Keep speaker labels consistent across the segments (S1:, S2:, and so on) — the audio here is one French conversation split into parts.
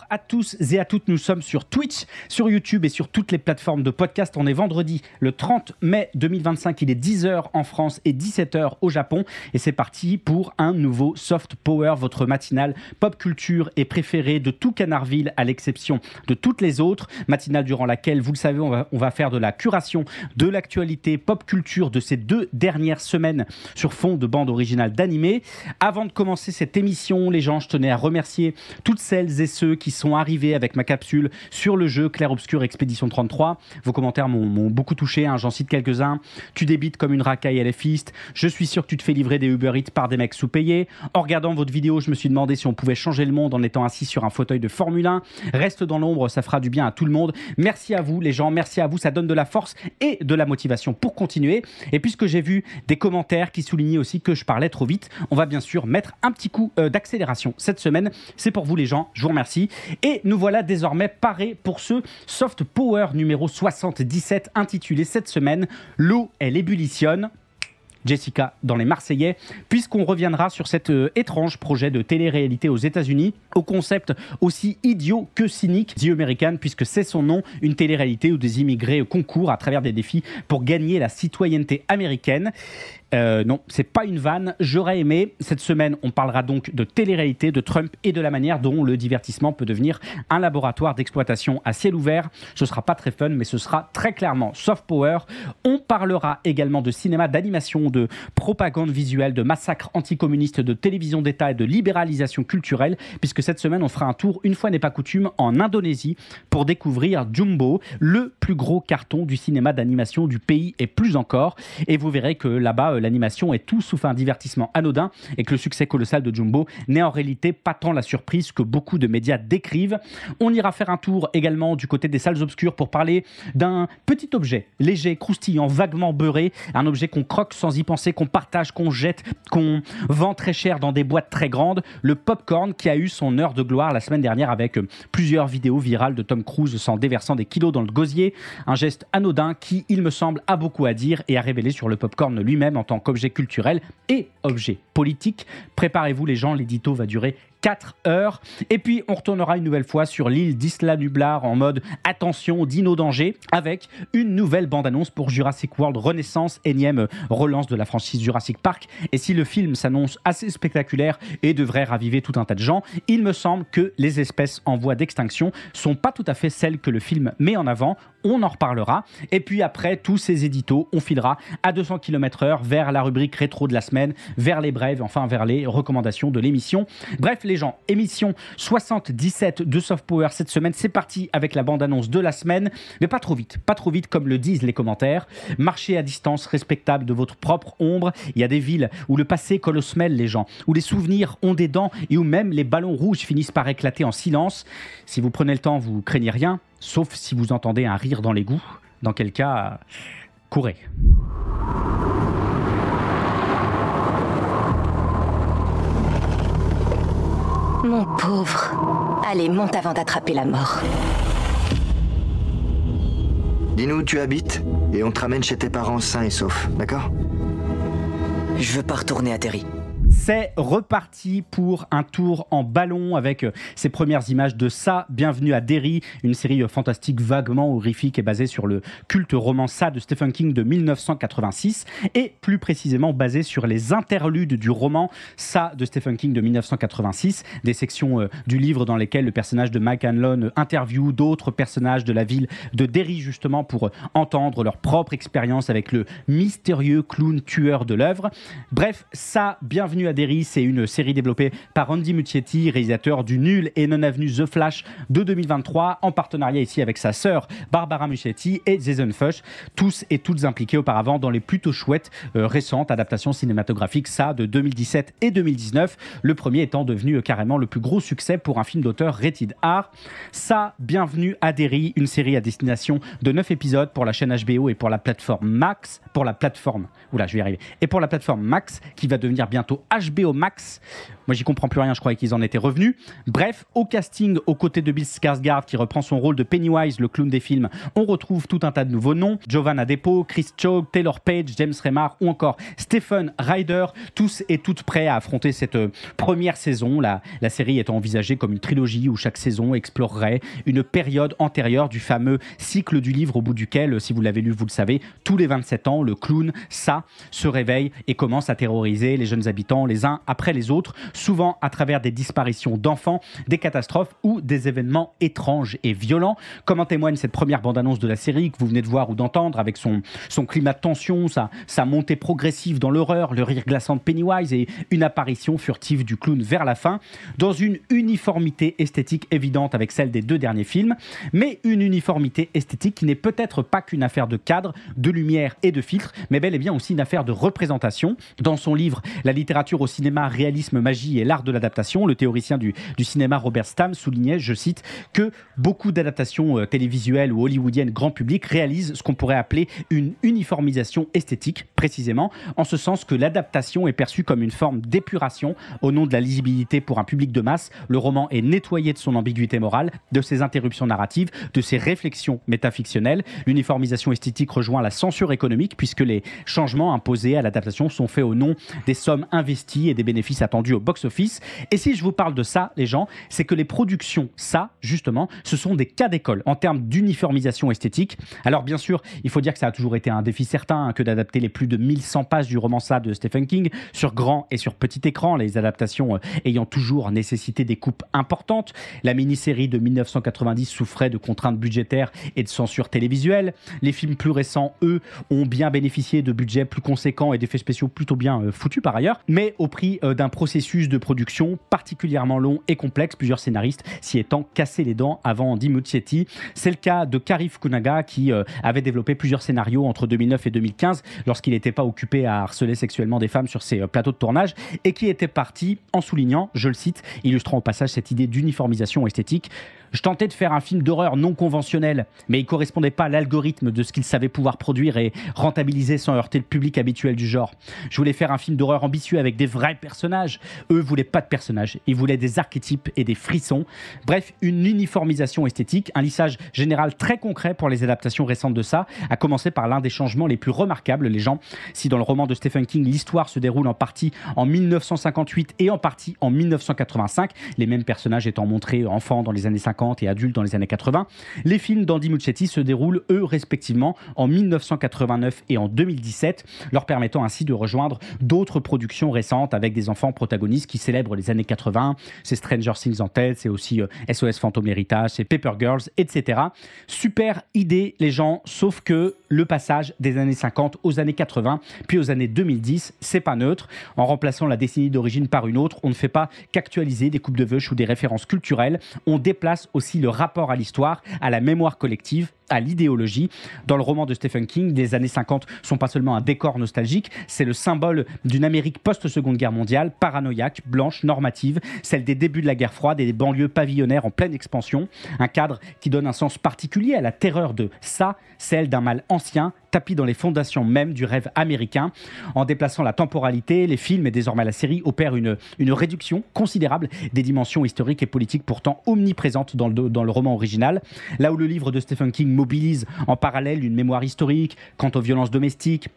S1: à tous et à toutes, nous sommes sur Twitch, sur YouTube et sur toutes les plateformes de podcast. On est vendredi le 30 mai 2025, il est 10h en France et 17h au Japon. Et c'est parti pour un nouveau Soft Power, votre matinale pop culture et préférée de tout Canardville à l'exception de toutes les autres. Matinale durant laquelle, vous le savez, on va faire de la curation de l'actualité pop culture de ces 2 dernières semaines sur fond de bande originale d'animé. Avant de commencer cette émission, les gens, je tenais à remercier toutes celles et ceux qui sont arrivés avec ma capsule sur le jeu Clair Obscur Expédition 33. Vos commentaires m'ont beaucoup touché, hein, j'en cite quelques-uns. Tu débites comme une racaille LFiste. Je suis sûr que tu te fais livrer des Uber Eats par des mecs sous-payés. En regardant votre vidéo, je me suis demandé si on pouvait changer le monde en étant assis sur un fauteuil de Formule 1. Reste dans l'ombre, ça fera du bien à tout le monde. Merci à vous les gens, merci à vous, ça donne de la force et de la motivation pour continuer. Et puisque j'ai vu des commentaires qui soulignaient aussi que je parlais trop vite, on va bien sûr mettre un petit coup d'accélération cette semaine. C'est pour vous les gens, je vous remercie. Et nous voilà désormais parés pour ce Soft Power numéro 77 intitulé cette semaine « L'eau, elle ébullitionne ». Jessica dans les Marseillais, puisqu'on reviendra sur cet étrange projet de télé-réalité aux États-Unis, au concept aussi idiot que cynique, The American, puisque c'est son nom, une télé-réalité où des immigrés concourent à travers des défis pour gagner la citoyenneté américaine. Non, c'est pas une vanne, j'aurais aimé. Cette semaine, on parlera donc de télé-réalité, de Trump et de la manière dont le divertissement peut devenir un laboratoire d'exploitation à ciel ouvert. Ce sera pas très fun, mais ce sera très clairement soft power. On parlera également de cinéma, d'animation, de propagande visuelle, de massacre anticommuniste, de télévision d'État et de libéralisation culturelle, puisque cette semaine, on fera un tour, une fois n'est pas coutume, en Indonésie pour découvrir Jumbo, le plus gros carton du cinéma d'animation du pays et plus encore. Et vous verrez que là-bas, l'animation est tout sauf un divertissement anodin et que le succès colossal de Jumbo n'est en réalité pas tant la surprise que beaucoup de médias décrivent. On ira faire un tour également du côté des salles obscures pour parler d'un petit objet léger, croustillant, vaguement beurré, un objet qu'on croque sans y penser, qu'on partage, qu'on jette, qu'on vend très cher dans des boîtes très grandes, le popcorn qui a eu son heure de gloire la semaine dernière avec plusieurs vidéos virales de Tom Cruise s'en déversant des kilos dans le gosier, un geste anodin qui, il me semble, a beaucoup à dire et à révéler sur le popcorn lui-même en tant qu'objet culturel et objet politique. Préparez-vous les gens, l'édito va durer 4 heures. Et puis, on retournera une nouvelle fois sur l'île d'Isla Nublar en mode attention, dino danger, avec une nouvelle bande-annonce pour Jurassic World Renaissance, énième relance de la franchise Jurassic Park. Et si le film s'annonce assez spectaculaire et devrait raviver tout un tas de gens, il me semble que les espèces en voie d'extinction sont pas tout à fait celles que le film met en avant. On en reparlera. Et puis après tous ces éditos, on filera à 200 km/h vers la rubrique rétro de la semaine, vers les brèves, enfin vers les recommandations de l'émission. Bref, les gens, émission 77 de Soft Power cette semaine. C'est parti avec la bande-annonce de la semaine, mais pas trop vite comme le disent les commentaires. Marchez à distance respectable de votre propre ombre. Il y a des villes où le passé colle aux semelles, les gens, où les souvenirs ont des dents et où même les ballons rouges finissent par éclater en silence. Si vous prenez le temps, vous craignez rien, sauf si vous entendez un rire dans l'égout. Dans quel cas, courez.
S2: Mon pauvre. Allez, monte avant d'attraper la mort.
S3: Dis-nous où tu habites et on te ramène chez tes parents sains et saufs, d'accord ?
S4: Je veux pas retourner à Terry.
S1: C'est reparti pour un tour en ballon avec ces premières images de Ça, Bienvenue à Derry, une série fantastique vaguement horrifique et basée sur le culte roman Ça de Stephen King de 1986 et plus précisément basée sur les interludes du roman Ça de Stephen King de 1986, des sections du livre dans lesquelles le personnage de Mike Hanlon interviewe d'autres personnages de la ville de Derry justement pour entendre leur propre expérience avec le mystérieux clown tueur de l'œuvre. Bref, Ça, Bienvenue à Derry, c'est une série développée par Andy Muschietti, réalisateur du nul et non avenu The Flash de 2023, en partenariat ici avec sa sœur Barbara Muschietti et Jason Fuchs, tous et toutes impliqués auparavant dans les plutôt chouettes récentes adaptations cinématographiques, ça de 2017 et 2019, le premier étant devenu carrément le plus gros succès pour un film d'auteur rated R. Ça, Bienvenue à Derry, une série à destination de 9 épisodes pour la chaîne HBO et pour la plateforme Max, pour la plateforme Max qui va devenir bientôt HBO Max. Moi, j'y comprends plus rien, je croyais qu'ils en étaient revenus. Bref, au casting, aux côtés de Bill Skarsgård, qui reprend son rôle de Pennywise, le clown des films, on retrouve tout un tas de nouveaux noms. Jovan Adepo, Chris Chow, Taylor Page, James Remar ou encore Stephen Ryder, tous et toutes prêts à affronter cette première saison. La série étant envisagée comme une trilogie où chaque saison explorerait une période antérieure du fameux cycle du livre au bout duquel, si vous l'avez lu, vous le savez, tous les 27 ans, le clown, ça, se réveille et commence à terroriser les jeunes habitants les uns après les autres, souvent à travers des disparitions d'enfants, des catastrophes ou des événements étranges et violents, comme en témoigne cette première bande-annonce de la série que vous venez de voir ou d'entendre, avec son climat de tension, sa montée progressive dans l'horreur, le rire glaçant de Pennywise et une apparition furtive du clown vers la fin, dans une uniformité esthétique évidente avec celle des 2 derniers films, mais une uniformité esthétique qui n'est peut-être pas qu'une affaire de cadre, de lumière et de filtre, mais bel et bien aussi une affaire de représentation. Dans son livre « La littérature au cinéma, réalisme, magie et l'art de l'adaptation », le théoricien du cinéma Robert Stam soulignait, je cite, que beaucoup d'adaptations télévisuelles ou hollywoodiennes grand public réalisent ce qu'on pourrait appeler une uniformisation esthétique, précisément, en ce sens que l'adaptation est perçue comme une forme d'épuration au nom de la lisibilité pour un public de masse. Le roman est nettoyé de son ambiguïté morale, de ses interruptions narratives, de ses réflexions métafictionnelles. L'uniformisation esthétique rejoint la censure économique, puisque les changements imposés à l'adaptation sont faits au nom des sommes investies et des bénéfices attendus au box-office. Et si je vous parle de ça, les gens, c'est que les productions, ça, justement, ce sont des cas d'école en termes d'uniformisation esthétique. Alors bien sûr, il faut dire que ça a toujours été un défi certain que d'adapter les plus de 1100 pages du roman Ça de Stephen King sur grand et sur petit écran, les adaptations ayant toujours nécessité des coupes importantes. La mini-série de 1990 souffrait de contraintes budgétaires et de censure télévisuelle. Les films plus récents, eux, ont bien bénéficié de budgets plus conséquents et d'effets spéciaux plutôt bien foutus par ailleurs, mais au prix d'un processus de production particulièrement long et complexe, plusieurs scénaristes s'y étant cassés les dents avant Andy Muschietti. C'est le cas de Cary Fukunaga qui avait développé plusieurs scénarios entre 2009 et 2015 lorsqu'il n'était pas occupé à harceler sexuellement des femmes sur ses plateaux de tournage et qui était parti en soulignant, je le cite, illustrant au passage cette idée d'uniformisation esthétique: je tentais de faire un film d'horreur non conventionnel, mais il ne correspondait pas à l'algorithme de ce qu'il savait pouvoir produire et rentabiliser sans heurter le public habituel du genre. Je voulais faire un film d'horreur ambitieux avec des vrais personnages. Eux voulaient pas de personnages, ils voulaient des archétypes et des frissons. Bref, une uniformisation esthétique, un lissage général très concret pour les adaptations récentes de ça, à commencer par l'un des changements les plus remarquables, les gens. Si dans le roman de Stephen King, l'histoire se déroule en partie en 1958 et en partie en 1985, les mêmes personnages étant montrés enfants dans les années 50 et adultes dans les années 80. Les films d'Andy Muschietti se déroulent, eux, respectivement, en 1989 et en 2017, leur permettant ainsi de rejoindre d'autres productions récentes avec des enfants protagonistes qui célèbrent les années 80. C'est Stranger Things en tête, c'est aussi SOS Fantôme l'héritage, c'est Paper Girls, etc. Super idée, les gens, sauf que le passage des années 50 aux années 80, puis aux années 2010, c'est pas neutre. En remplaçant la décennie d'origine par une autre, on ne fait pas qu'actualiser des coupes de veuches ou des références culturelles, on déplace aussi le rapport à l'histoire, à la mémoire collective, à l'idéologie. Dans le roman de Stephen King, les années 50 sont pas seulement un décor nostalgique, c'est le symbole d'une Amérique post-Seconde Guerre mondiale, paranoïaque, blanche, normative, celle des débuts de la guerre froide et des banlieues pavillonnaires en pleine expansion. Un cadre qui donne un sens particulier à la terreur de ça, celle d'un mal ancien, tapis dans les fondations même du rêve américain. En déplaçant la temporalité, les films et désormais la série opèrent une réduction considérable des dimensions historiques et politiques pourtant omniprésentes dans le roman original. Là où le livre de Stephen King mobilise en parallèle une mémoire historique quant aux violences domestiques,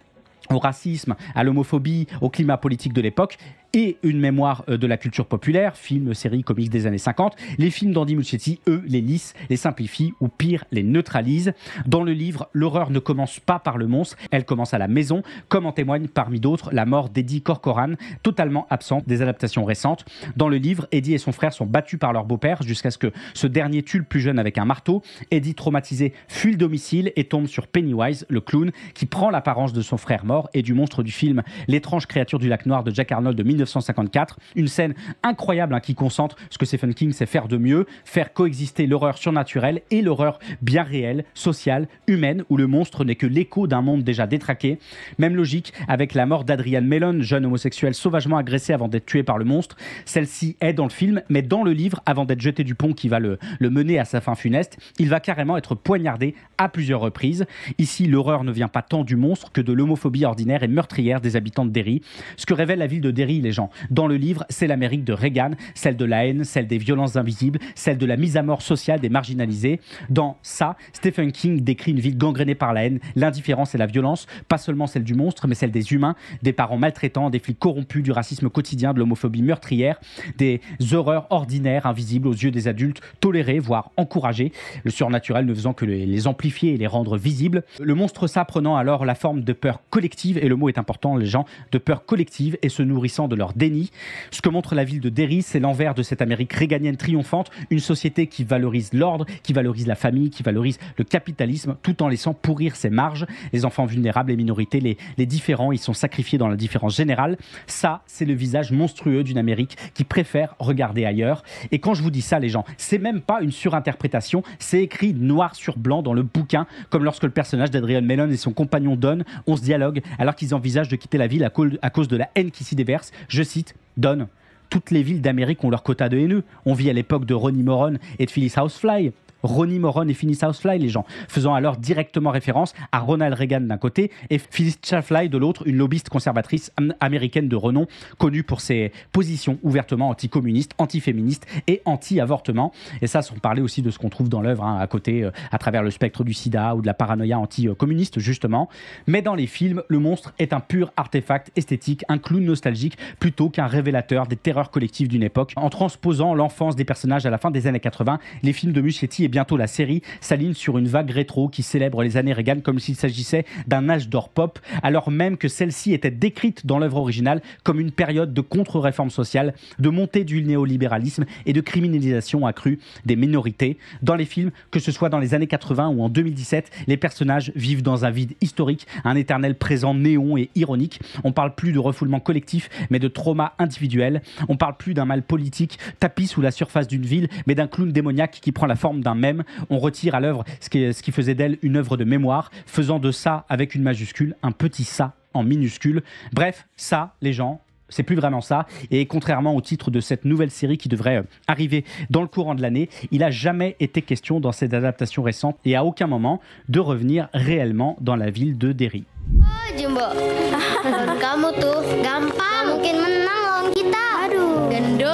S1: au racisme, à l'homophobie, au climat politique de l'époque, et une mémoire de la culture populaire, films, séries, comics des années 50. Les films d'Andy Muschietti, eux, les lissent, les simplifient ou pire, les neutralisent. Dans le livre, l'horreur ne commence pas par le monstre, elle commence à la maison, comme en témoigne parmi d'autres la mort d'Eddie Corcoran, totalement absente des adaptations récentes. Dans le livre, Eddie et son frère sont battus par leur beau-père jusqu'à ce que ce dernier tue le plus jeune avec un marteau. Eddie, traumatisé, fuit le domicile et tombe sur Pennywise, le clown, qui prend l'apparence de son frère mort et du monstre du film L'étrange créature du lac noir de Jack Arnold de 1954. Une scène incroyable qui concentre ce que Stephen King sait faire de mieux, faire coexister l'horreur surnaturelle et l'horreur bien réelle, sociale, humaine, où le monstre n'est que l'écho d'un monde déjà détraqué. Même logique avec la mort d'Adrian Mellon, jeune homosexuel sauvagement agressé avant d'être tué par le monstre. Celle-ci est dans le film, mais dans le livre, avant d'être jeté du pont qui va le mener à sa fin funeste, il va carrément être poignardé à plusieurs reprises. Ici, l'horreur ne vient pas tant du monstre que de l'homophobie ordinaire et meurtrière des habitants de Derry. Ce que révèle la ville de Derry, les les gens. Dans le livre, c'est l'Amérique de Reagan, celle de la haine, celle des violences invisibles, celle de la mise à mort sociale des marginalisés. Dans ça, Stephen King décrit une ville gangrénée par la haine, l'indifférence et la violence, pas seulement celle du monstre, mais celle des humains, des parents maltraitants, des flics corrompus, du racisme quotidien, de l'homophobie meurtrière, des horreurs ordinaires, invisibles aux yeux des adultes, tolérées, voire encouragées, le surnaturel ne faisant que les amplifier et les rendre visibles. Le monstre ça prenant alors la forme de peur collective, et le mot est important, les gens, de peur collective et se nourrissant de leur déni. Ce que montre la ville de Derry, c'est l'envers de cette Amérique réganienne triomphante, une société qui valorise l'ordre, qui valorise la famille, qui valorise le capitalisme, tout en laissant pourrir ses marges. Les enfants vulnérables, les minorités, les différents, ils sont sacrifiés dans la différence générale. Ça, c'est le visage monstrueux d'une Amérique qui préfère regarder ailleurs. Et quand je vous dis ça, les gens, c'est même pas une surinterprétation, c'est écrit noir sur blanc dans le bouquin, comme lorsque le personnage d'Adrian Mellon et son compagnon Don ont ce dialogue alors qu'ils envisagent de quitter la ville à cause de la haine qui s'y déverse. Je cite Don: toutes les villes d'Amérique ont leur quota de haineux. On vit à l'époque de Ronnie Moron et de Phyllis Housefly. Ronnie Moron et Phyllis Housefly, les gens, faisant alors directement référence à Ronald Reagan d'un côté et Phyllis Housefly de l'autre, une lobbyiste conservatrice américaine de renom, connue pour ses positions ouvertement anticommunistes, antiféministes et anti-avortement. Et ça, sans parler aussi de ce qu'on trouve dans l'œuvre, à côté, à travers le spectre du sida ou de la paranoïa anti-communiste, justement. Mais dans les films, le monstre est un pur artefact esthétique, un clown nostalgique, plutôt qu'un révélateur des terreurs collectives d'une époque. En transposant l'enfance des personnages à la fin des années 80, les films de Muschietti et bientôt la série s'aligne sur une vague rétro qui célèbre les années Reagan comme s'il s'agissait d'un âge d'or pop, alors même que celle-ci était décrite dans l'œuvre originale comme une période de contre-réforme sociale, de montée du néolibéralisme et de criminalisation accrue des minorités. Dans les films, que ce soit dans les années 80 ou en 2017, les personnages vivent dans un vide historique, un éternel présent néon et ironique. On parle plus de refoulement collectif, mais de trauma individuel. On parle plus d'un mal politique tapis sous la surface d'une ville, mais d'un clown démoniaque qui prend la forme d'un même. On retire à l'œuvre ce qui faisait d'elle une œuvre de mémoire, faisant de ça avec une majuscule un petit ça en minuscule. Bref, ça, les gens, c'est plus vraiment ça. Et contrairement au titre de cette nouvelle série qui devrait arriver dans le courant de l'année, il n'a jamais été question dans cette adaptation récente et à aucun moment de revenir réellement dans la ville de Derry.
S5: Oh, Jumbo. Kamu tuh gampang mungkin menang lawan kita. Aduh, gendut.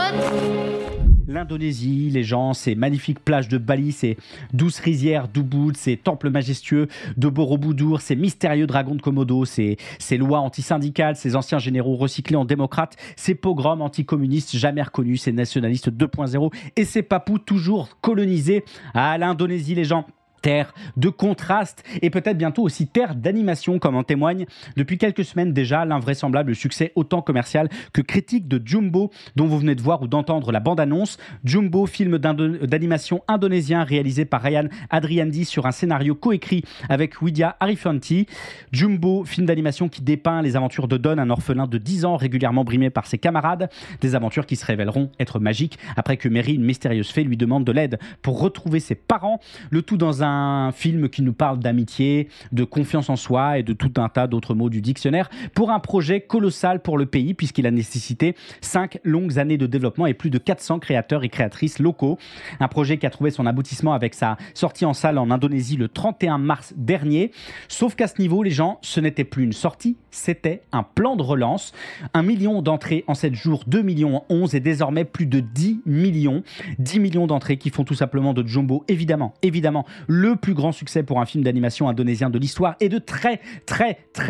S1: L'Indonésie, les gens, ces magnifiques plages de Bali, ces douces rizières d'Ubud, ces temples majestueux de Borobudur, ces mystérieux dragons de Komodo, ces lois antisyndicales, ces anciens généraux recyclés en démocrates, ces pogroms anticommunistes jamais reconnus, ces nationalistes 2.0 et ces papous toujours colonisés. Ah, l'Indonésie, les gens, terre de contraste et peut-être bientôt aussi terre d'animation, comme en témoigne depuis quelques semaines déjà l'invraisemblable succès autant commercial que critique de Jumbo, dont vous venez de voir ou d'entendre la bande-annonce. Jumbo, film d'animation indonésien réalisé par Ryan Adriandi sur un scénario coécrit avec Widya Arifanti. Jumbo, film d'animation qui dépeint les aventures de Don, un orphelin de 10 ans régulièrement brimé par ses camarades, des aventures qui se révéleront être magiques après que Mary, une mystérieuse fée, lui demande de l'aide pour retrouver ses parents, le tout dans un film qui nous parle d'amitié, de confiance en soi et de tout un tas d'autres mots du dictionnaire pour un projet colossal pour le pays puisqu'il a nécessité 5 longues années de développement et plus de 400 créateurs et créatrices locaux. Un projet qui a trouvé son aboutissement avec sa sortie en salle en Indonésie le 31 mars dernier. Sauf qu'à ce niveau, les gens, ce n'était plus une sortie, c'était un plan de relance. 1 million d'entrées en 7 jours, 2 millions en 11 et désormais plus de 10 millions. 10 millions d'entrées qui font tout simplement de Jumbo, évidemment, le plus grand succès pour un film d'animation indonésien de l'histoire et de très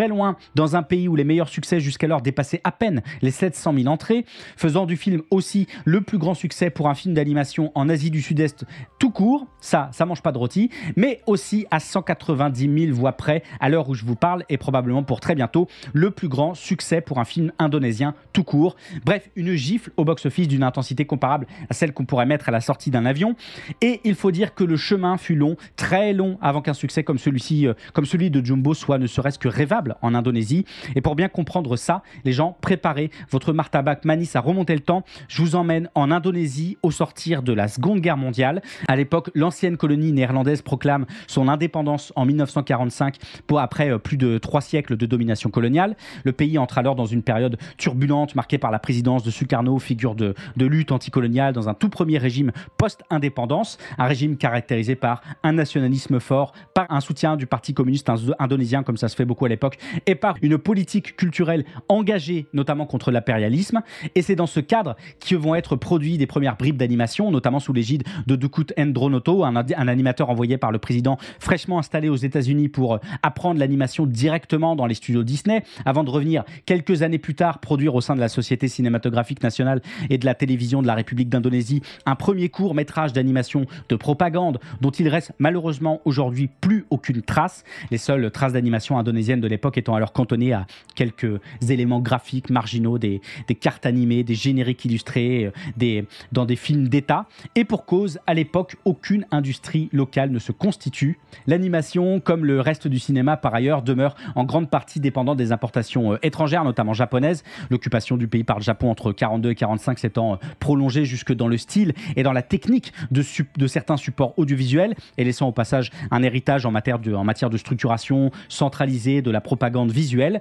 S1: loin dans un pays où les meilleurs succès jusqu'alors dépassaient à peine les 700 000 entrées, faisant du film aussi le plus grand succès pour un film d'animation en Asie du Sud-Est tout court, ça mange pas de rôti, mais aussi à 190 000 voix près à l'heure où je vous parle et probablement pour très bientôt le plus grand succès pour un film indonésien tout court. Bref, une gifle au box-office d'une intensité comparable à celle qu'on pourrait mettre à la sortie d'un avion. Et il faut dire que le chemin fut long, très long, avant qu'un succès comme celui de Jumbo soit ne serait-ce que rêvable en Indonésie. Et pour bien comprendre ça, les gens, préparez votre martabak manis à remonter le temps. Je vous emmène en Indonésie au sortir de la Seconde Guerre mondiale. À l'époque, l'ancienne colonie néerlandaise proclame son indépendance en 1945 après plus de 3 siècles de domination coloniale. Le pays entre alors dans une période turbulente marquée par la présidence de Sukarno, figure de lutte anticoloniale dans un tout premier régime post-indépendance, un régime caractérisé par un nationalisme fort, par un soutien du Parti communiste indonésien, comme ça se fait beaucoup à l'époque, et par une politique culturelle engagée, notamment contre l'impérialisme. Et c'est dans ce cadre que vont être produits des premières bribes d'animation, notamment sous l'égide de Dukut Endronoto, un animateur envoyé par le président fraîchement installé aux États-Unis pour apprendre l'animation directement dans les studios Disney, avant de revenir quelques années plus tard produire au sein de la Société cinématographique nationale et de la télévision de la République d'Indonésie un premier court-métrage d'animation de propagande dont il reste malheureusement aujourd'hui plus aucune trace. Les seules traces d'animation indonésienne de l'époque étant alors cantonnées à quelques éléments graphiques marginaux, des cartes animées, des génériques illustrés, dans des films d'État. Et pour cause, à l'époque, aucune industrie locale ne se constitue. L'animation, comme le reste du cinéma par ailleurs, demeure en grande partie dépendante des importations étrangères, notamment japonaises. L'occupation du pays par le Japon entre 42 et 45 s'étant prolongée jusque dans le style et dans la technique de certains supports audiovisuels, et laissant au passage un héritage en matière de structuration centralisée de la propagande visuelle.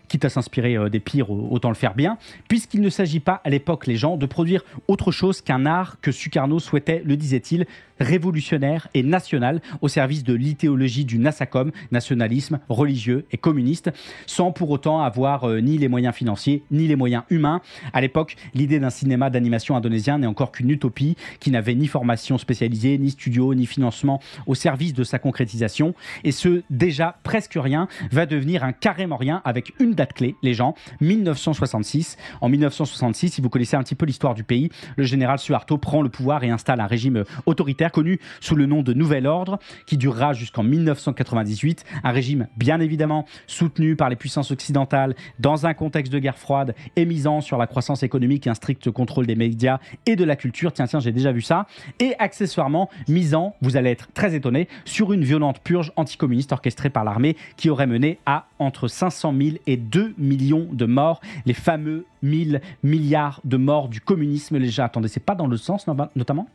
S1: Quitte à s'inspirer des pires, autant le faire bien, puisqu'il ne s'agit pas à l'époque, les gens, de produire autre chose qu'un art que Sukarno souhaitait, le disait-il, révolutionnaire et national, au service de l'idéologie du Nasacom, nationalisme religieux et communiste, sans pour autant avoir ni les moyens financiers, ni les moyens humains. À l'époque, l'idée d'un cinéma d'animation indonésien n'est encore qu'une utopie, qui n'avait ni formation spécialisée, ni studio, ni financement au service de sa concrétisation. Et ce, déjà presque rien, va devenir un carrément rien, avec une date clé, les gens, 1966. En 1966, si vous connaissez un petit peu l'histoire du pays, le général Suharto prend le pouvoir et installe un régime autoritaire connu sous le nom de Nouvel Ordre, qui durera jusqu'en 1998. Un régime bien évidemment soutenu par les puissances occidentales dans un contexte de guerre froide et misant sur la croissance économique et un strict contrôle des médias et de la culture. Tiens, j'ai déjà vu ça. Et accessoirement misant, vous allez être très étonnés, sur une violente purge anticommuniste orchestrée par l'armée qui aurait mené à entre 500 000 et 2 millions de morts. Les fameux 1000 milliards de morts du communisme. Déjà, attendez, c'est pas dans le sens notamment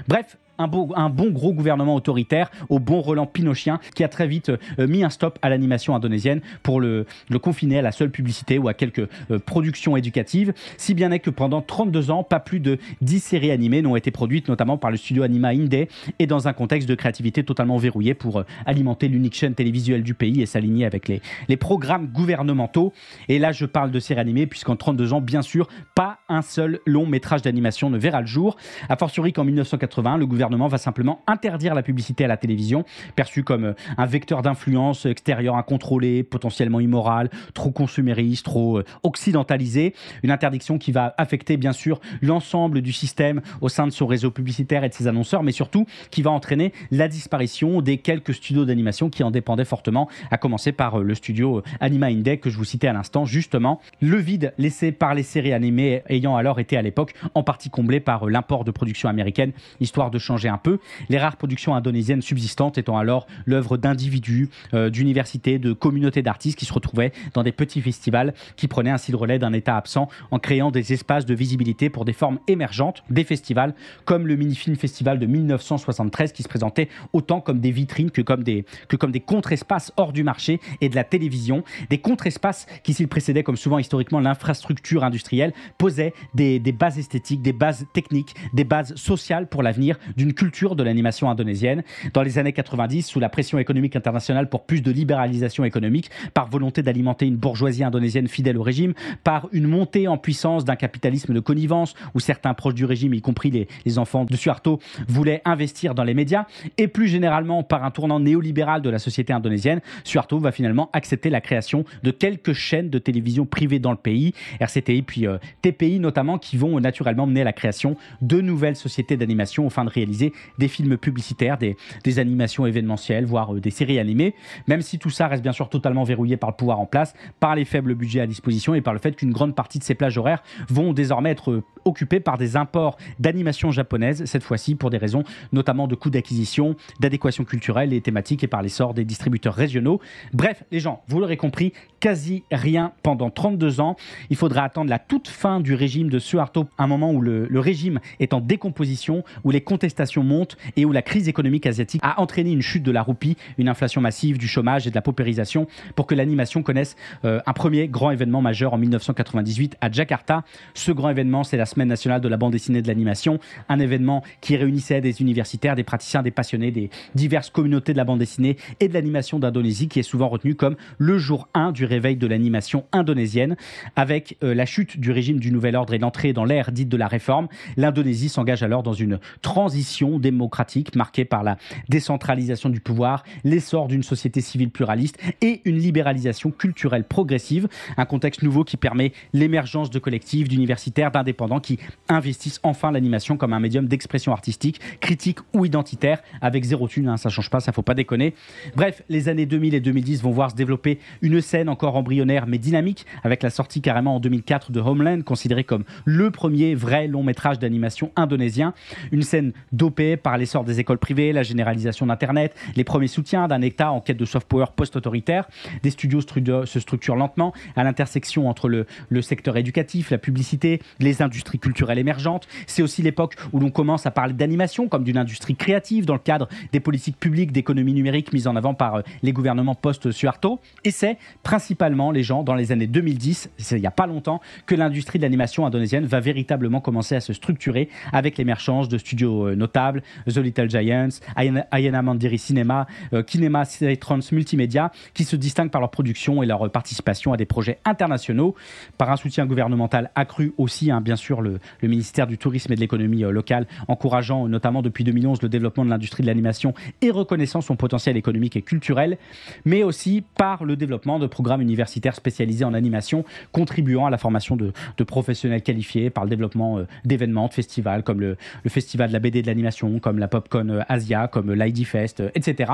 S1: Bref, un bon gros gouvernement autoritaire au bon relent pinochien qui a très vite mis un stop à l'animation indonésienne pour le confiner à la seule publicité ou à quelques productions éducatives, si bien est que pendant 32 ans, pas plus de 10 séries animées n'ont été produites, notamment par le studio Anima Inde, et dans un contexte de créativité totalement verrouillé pour alimenter l'unique chaîne télévisuelle du pays et s'aligner avec les programmes gouvernementaux. Et là, je parle de séries animées puisqu'en 32 ans, bien sûr, pas un seul long métrage d'animation ne verra le jour. A fortiori qu'en 1980, le gouvernement va simplement interdire la publicité à la télévision, perçue comme un vecteur d'influence extérieure incontrôlée, potentiellement immorale, trop consumériste, trop occidentalisée. Une interdiction qui va affecter bien sûr l'ensemble du système au sein de son réseau publicitaire et de ses annonceurs, mais surtout qui va entraîner la disparition des quelques studios d'animation qui en dépendaient fortement, à commencer par le studio Anima Inde que je vous citais à l'instant. Justement, le vide laissé par les séries animées ayant alors été à l'époque en partie comblé par l'import de productions américaines, histoire de changer un peu. Les rares productions indonésiennes subsistantes étant alors l'œuvre d'individus, d'universités, de communautés d'artistes qui se retrouvaient dans des petits festivals qui prenaient ainsi le relais d'un État absent en créant des espaces de visibilité pour des formes émergentes, des festivals comme le Mini-Film Festival de 1973 qui se présentait autant comme des vitrines que comme des contre-espaces hors du marché et de la télévision. Des contre-espaces qui, s'ils précédaient comme souvent historiquement l'infrastructure industrielle, posaient des bases esthétiques, des bases techniques, des bases sociales pour l'avenir d'une culture de l'animation indonésienne. Dans les années 90, sous la pression économique internationale pour plus de libéralisation économique, par volonté d'alimenter une bourgeoisie indonésienne fidèle au régime, par une montée en puissance d'un capitalisme de connivence où certains proches du régime, y compris les enfants de Suharto, voulaient investir dans les médias, et plus généralement par un tournant néolibéral de la société indonésienne, Suharto va finalement accepter la création de quelques chaînes de télévision privées dans le pays, RCTI puis TPI notamment, qui vont naturellement mener à la création de nouvelles sociétés d'animation afin de réaliser des films publicitaires, des animations événementielles, voire des séries animées, même si tout ça reste bien sûr totalement verrouillé par le pouvoir en place, par les faibles budgets à disposition et par le fait qu'une grande partie de ces plages horaires vont désormais être occupées par des imports d'animation japonaise, cette fois-ci pour des raisons notamment de coûts d'acquisition, d'adéquation culturelle et thématique, et par l'essor des distributeurs régionaux. Bref, les gens, vous l'aurez compris, quasi rien pendant 32 ans. Il faudra attendre la toute fin du régime de Suharto, un moment où le régime est en décomposition, où les contestations contestation monte et où la crise économique asiatique a entraîné une chute de la roupie, une inflation massive, du chômage et de la paupérisation pour que l'animation connaisse un premier grand événement majeur en 1998 à Jakarta. Ce grand événement, c'est la Semaine nationale de la bande dessinée et de l'animation, un événement qui réunissait des universitaires, des praticiens, des passionnés, des diverses communautés de la bande dessinée et de l'animation d'Indonésie, qui est souvent retenu comme le jour 1 du réveil de l'animation indonésienne. Avec la chute du régime du Nouvel Ordre et l'entrée dans l'ère dite de la réforme, l'Indonésie s'engage alors dans une transition démocratique marquée par la décentralisation du pouvoir, l'essor d'une société civile pluraliste et une libéralisation culturelle progressive. Un contexte nouveau qui permet l'émergence de collectifs, d'universitaires, d'indépendants qui investissent enfin l'animation comme un médium d'expression artistique, critique ou identitaire, avec zéro thune, hein, ça change pas, ça faut pas déconner. Bref, les années 2000 et 2010 vont voir se développer une scène encore embryonnaire mais dynamique, avec la sortie carrément en 2004 de Homeland, considéré comme le premier vrai long métrage d'animation indonésien. Une scène dopée par l'essor des écoles privées, la généralisation d'Internet, les premiers soutiens d'un État en quête de soft power post-autoritaire. Des studios se structurent lentement à l'intersection entre le secteur éducatif, la publicité, les industries culturelles émergentes. C'est aussi l'époque où l'on commence à parler d'animation comme d'une industrie créative dans le cadre des politiques publiques d'économie numérique mises en avant par les gouvernements post-Suharto. Et c'est principalement les gens dans les années 2010, c'est il n'y a pas longtemps, que l'industrie de l'animation indonésienne va véritablement commencer à se structurer avec l'émergence de studios notables, The Little Giants, Ayana Mandiri Cinema, Kinema Trans Multimédia, qui se distinguent par leur production et leur participation à des projets internationaux, par un soutien gouvernemental accru aussi, hein, bien sûr, le ministère du Tourisme et de l'économie locale, encourageant notamment depuis 2011 le développement de l'industrie de l'animation et reconnaissant son potentiel économique et culturel, mais aussi par le développement de programmes universitaires spécialisés en animation, contribuant à la formation de professionnels qualifiés, par le développement d'événements, de festivals, comme le festival de la BD de l'animation, comme la Popcon Asia, comme l'ID Fest, etc.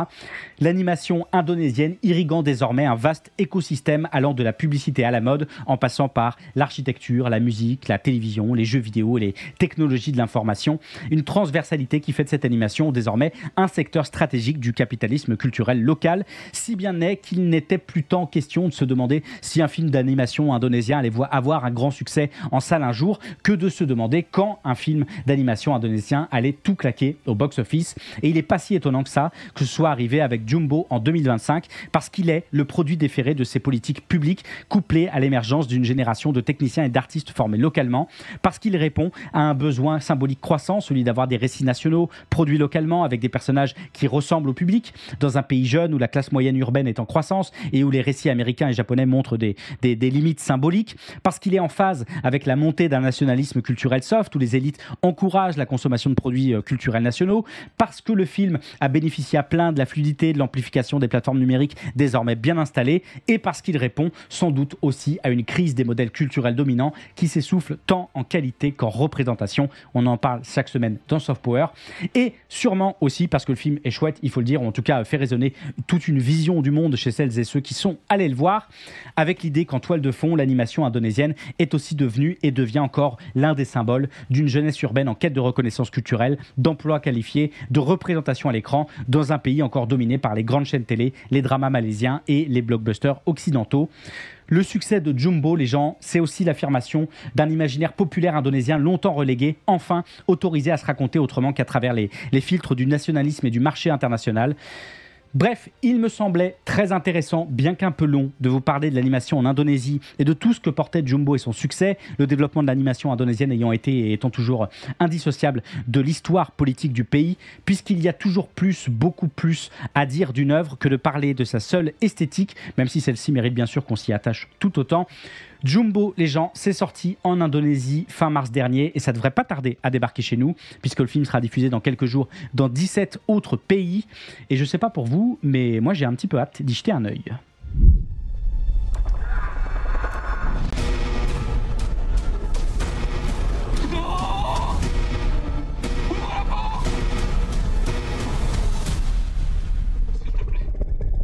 S1: L'animation indonésienne irriguant désormais un vaste écosystème allant de la publicité à la mode, en passant par l'architecture, la musique, la télévision, les jeux vidéo et les technologies de l'information. Une transversalité qui fait de cette animation désormais un secteur stratégique du capitalisme culturel local, si bien n'est qu'il n'était plus tant question de se demander si un film d'animation indonésien allait avoir un grand succès en salle un jour, que de se demander quand un film d'animation indonésien allait tout claquer au box-office. Et il n'est pas si étonnant que ça, que ce soit arrivé avec Jumbo en 2025, parce qu'il est le produit déféré de ces politiques publiques, couplé à l'émergence d'une génération de techniciens et d'artistes formés localement, parce qu'il répond à un besoin symbolique croissant, celui d'avoir des récits nationaux produits localement avec des personnages qui ressemblent au public, dans un pays jeune où la classe moyenne urbaine est en croissance et où les récits américains et japonais montrent des limites symboliques, parce qu'il est en phase avec la montée d'un nationalisme culturel soft où les élites encouragent la consommation de produits culturels nationaux, parce que le film a bénéficié à plein de la fluidité, de l'amplification des plateformes numériques désormais bien installées, et parce qu'il répond sans doute aussi à une crise des modèles culturels dominants qui s'essouffle tant en qualité qu'en représentation. On en parle chaque semaine dans Soft Power, et sûrement aussi parce que le film est chouette, il faut le dire, ou en tout cas fait résonner toute une vision du monde chez celles et ceux qui sont allés le voir, avec l'idée qu'en toile de fond, l'animation indonésienne est aussi devenue et devient encore l'un des symboles d'une jeunesse urbaine en quête de reconnaissance culturelle, d'emploi qualifié, de représentation à l'écran, dans un pays encore dominé par les grandes chaînes télé, les dramas malaisiens et les blockbusters occidentaux. Le succès de Jumbo, les gens, c'est aussi l'affirmation d'un imaginaire populaire indonésien longtemps relégué, enfin autorisé à se raconter autrement qu'à travers les filtres du nationalisme et du marché international. Bref, il me semblait très intéressant, bien qu'un peu long, de vous parler de l'animation en Indonésie et de tout ce que portait Jumbo et son succès, le développement de l'animation indonésienne ayant été et étant toujours indissociable de l'histoire politique du pays, puisqu'il y a toujours beaucoup plus à dire d'une œuvre que de parler de sa seule esthétique, même si celle-ci mérite bien sûr qu'on s'y attache tout autant. Jumbo, les gens, c'est sorti en Indonésie fin mars dernier et ça devrait pas tarder à débarquer chez nous puisque le film sera diffusé dans quelques jours dans 17 autres pays. Et je sais pas pour vous, mais moi j'ai un petit peu hâte d'y jeter un œil.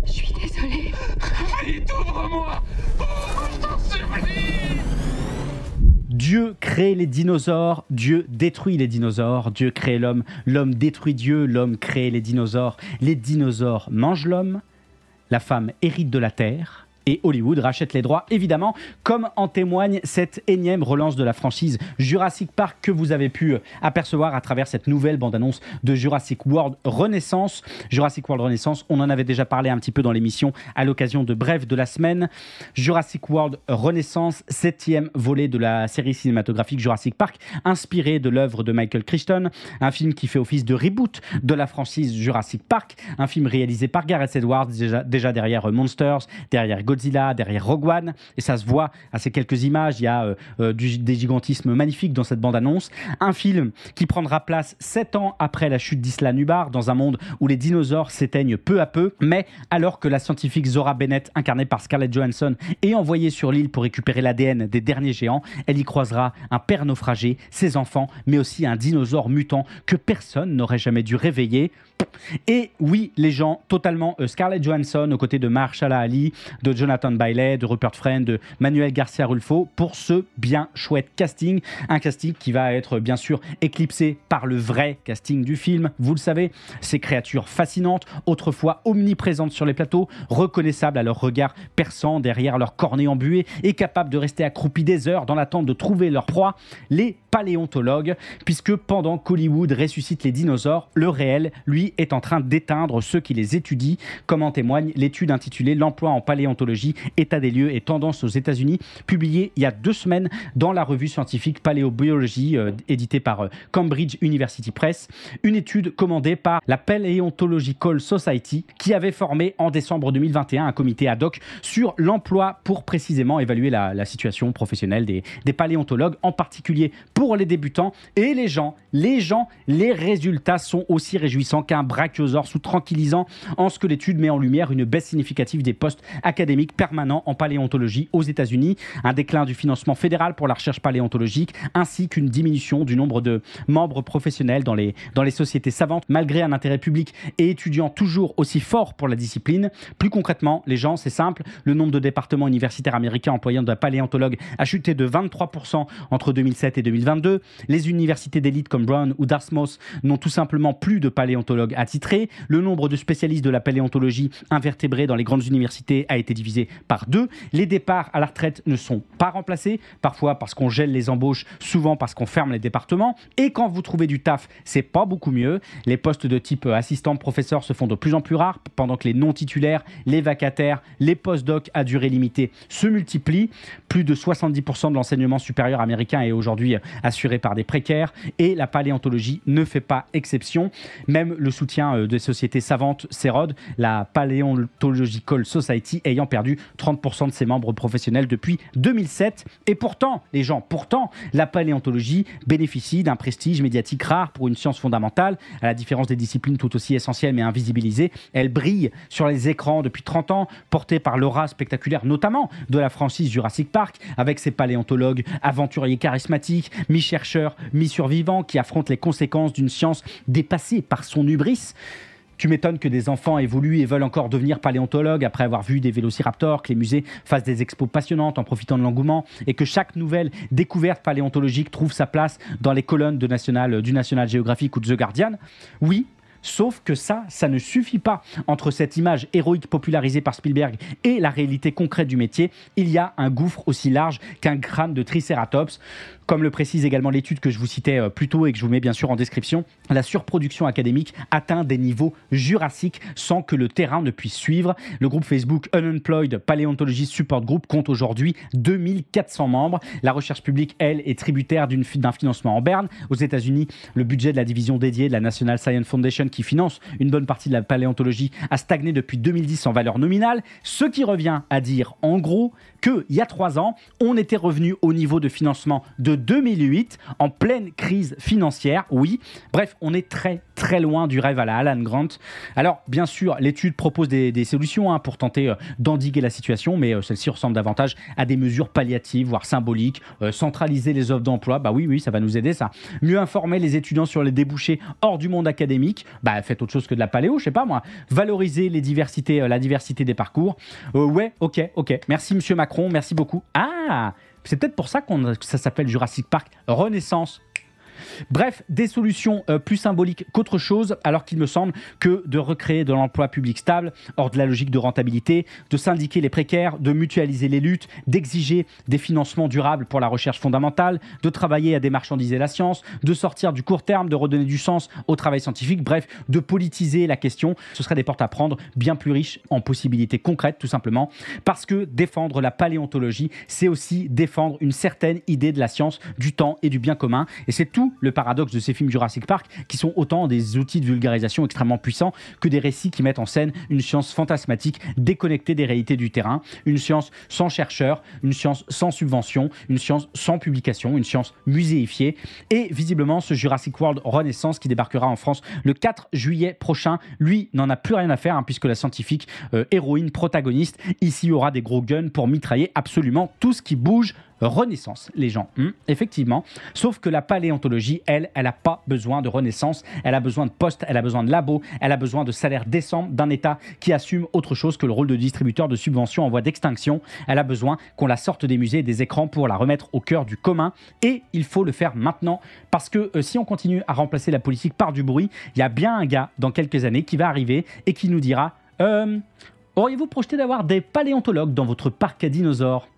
S6: Je suis désolée. Vite, ouvre-moi.
S1: Dieu crée les dinosaures, Dieu détruit les dinosaures, Dieu crée l'homme, l'homme détruit Dieu, l'homme crée les dinosaures mangent l'homme, la femme hérite de la terre, et Hollywood rachète les droits, évidemment, comme en témoigne cette énième relance de la franchise Jurassic Park que vous avez pu apercevoir à travers cette nouvelle bande-annonce de Jurassic World Renaissance. Jurassic World Renaissance, on en avait déjà parlé un petit peu dans l'émission à l'occasion de Bref de la semaine. Jurassic World Renaissance, 7e volet de la série cinématographique Jurassic Park, inspiré de l'œuvre de Michael Crichton, un film qui fait office de reboot de la franchise Jurassic Park, un film réalisé par Gareth Edwards, déjà derrière Monsters, derrière Godzilla, derrière Rogue One, et ça se voit à ces quelques images, il y a des gigantismes magnifiques dans cette bande-annonce. Un film qui prendra place 7 ans après la chute d'Isla Nublar, dans un monde où les dinosaures s'éteignent peu à peu, mais alors que la scientifique Zora Bennett, incarnée par Scarlett Johansson, est envoyée sur l'île pour récupérer l'ADN des derniers géants, elle y croisera un père naufragé, ses enfants, mais aussi un dinosaure mutant que personne n'aurait jamais dû réveiller. Et oui, les gens, totalement Scarlett Johansson aux côtés de Mahershala Ali, de Jonathan Bailey, de Rupert Friend, de Manuel Garcia Rulfo pour ce bien chouette casting. Un casting qui va être bien sûr éclipsé par le vrai casting du film. Vous le savez, ces créatures fascinantes, autrefois omniprésentes sur les plateaux, reconnaissables à leur regard perçant derrière leur cornée embuée et capables de rester accroupis des heures dans l'attente de trouver leur proie, les paléontologues, puisque pendant qu'Hollywood ressuscite les dinosaures, le réel, lui, est en train d'éteindre ceux qui les étudient, comme en témoigne l'étude intitulée « L'emploi en paléontologie, état des lieux et tendances aux États-Unis », publiée il y a 2 semaines dans la revue scientifique Paléobiologie, éditée par Cambridge University Press, une étude commandée par la Paleontological Society, qui avait formé en décembre 2021 un comité ad hoc sur l'emploi pour précisément évaluer la situation professionnelle des paléontologues, en particulier pour les débutants. Et les résultats sont aussi réjouissants qu'un brachiosaure sous-tranquillisant, en ce que l'étude met en lumière une baisse significative des postes académiques permanents en paléontologie aux États-Unis, un déclin du financement fédéral pour la recherche paléontologique, ainsi qu'une diminution du nombre de membres professionnels dans les sociétés savantes, malgré un intérêt public et étudiant toujours aussi fort pour la discipline. Plus concrètement, les gens, c'est simple, le nombre de départements universitaires américains employant de paléontologues a chuté de 23% entre 2007 et 2022. Les universités d'élite comme Brown ou Dartmouth n'ont tout simplement plus de paléontologues attitrés. Le nombre de spécialistes de la paléontologie invertébrés dans les grandes universités a été divisé par 2. Les départs à la retraite ne sont pas remplacés, parfois parce qu'on gèle les embauches, souvent parce qu'on ferme les départements. Et quand vous trouvez du taf, c'est pas beaucoup mieux. Les postes de type assistant professeur se font de plus en plus rares, pendant que les non-titulaires, les vacataires, les post-docs à durée limitée se multiplient. Plus de 70% de l'enseignement supérieur américain est aujourd'hui assuré par des précaires, et la paléontologie ne fait pas exception. Même le soutien des sociétés savantes s'érode, la Paleontological Society ayant perdu 30% de ses membres professionnels depuis 2007. Et pourtant, la paléontologie bénéficie d'un prestige médiatique rare pour une science fondamentale. À la différence des disciplines tout aussi essentielles mais invisibilisées, elle brille sur les écrans depuis 30 ans, portée par l'aura spectaculaire notamment de la franchise Jurassic Park, avec ses paléontologues aventuriers charismatiques, mi-chercheurs, mi-survivants, qui affrontent les conséquences d'une science dépassée par son hubris. Tu m'étonnes que des enfants évoluent et veulent encore devenir paléontologues après avoir vu des vélociraptors, que les musées fassent des expos passionnantes en profitant de l'engouement, et que chaque nouvelle découverte paléontologique trouve sa place dans les colonnes du National Geographic ou de The Guardian. Oui, sauf que ça ne suffit pas. Entre cette image héroïque popularisée par Spielberg et la réalité concrète du métier, il y a un gouffre aussi large qu'un crâne de Triceratops. Comme le précise également l'étude que je vous citais plus tôt et que je vous mets bien sûr en description, la surproduction académique atteint des niveaux jurassiques sans que le terrain ne puisse suivre. Le groupe Facebook Unemployed Paleontology Support Group compte aujourd'hui 2400 membres. La recherche publique, elle, est tributaire d'un financement en berne. Aux États-Unis, le budget de la division dédiée de la National Science Foundation, qui finance une bonne partie de la paléontologie, a stagné depuis 2010 en valeur nominale, ce qui revient à dire en gros qu'il y a 3 ans, on était revenu au niveau de financement de 2008, en pleine crise financière, oui. Bref, on est très très loin du rêve à la Alan Grant. Alors, bien sûr, l'étude propose des solutions pour tenter d'endiguer la situation, mais celle-ci ressemble davantage à des mesures palliatives, voire symboliques. Centraliser les offres d'emploi, oui, ça va nous aider, ça. Mieux informer les étudiants sur les débouchés hors du monde académique, faites autre chose que de la paléo, je sais pas moi. Valoriser la diversité des parcours. Ouais, ok. Merci, monsieur Macron, merci beaucoup. Ah, c'est peut-être pour ça que ça s'appelle Jurassic Park Renaissance. Bref, des solutions plus symboliques qu'autre chose, alors qu'il me semble que de recréer de l'emploi public stable, hors de la logique de rentabilité, de syndiquer les précaires, de mutualiser les luttes, d'exiger des financements durables pour la recherche fondamentale, de travailler à démarchandiser la science, de sortir du court terme, de redonner du sens au travail scientifique, bref, de politiser la question, ce serait des portes à prendre bien plus riches en possibilités concrètes, tout simplement, parce que défendre la paléontologie, c'est aussi défendre une certaine idée de la science, du temps et du bien commun, et c'est tout le paradoxe de ces films Jurassic Park, qui sont autant des outils de vulgarisation extrêmement puissants que des récits qui mettent en scène une science fantasmatique, déconnectée des réalités du terrain, une science sans chercheurs, une science sans subvention, une science sans publication, une science muséifiée, et visiblement ce Jurassic World Renaissance qui débarquera en France le 4 juillet prochain, lui n'en a plus rien à faire, puisque la scientifique héroïne protagoniste ici aura des gros guns pour mitrailler absolument tout ce qui bouge. Renaissance, les gens, effectivement. Sauf que la paléontologie, elle n'a pas besoin de renaissance, elle a besoin de postes, elle a besoin de labos, elle a besoin de salaires décents, d'un État qui assume autre chose que le rôle de distributeur de subventions en voie d'extinction. Elle a besoin qu'on la sorte des musées et des écrans pour la remettre au cœur du commun. Et il faut le faire maintenant, parce que si on continue à remplacer la politique par du bruit, il y a bien un gars dans quelques années qui va arriver et qui nous dira auriez-vous projeté d'avoir des paléontologues dans votre parc à dinosaures?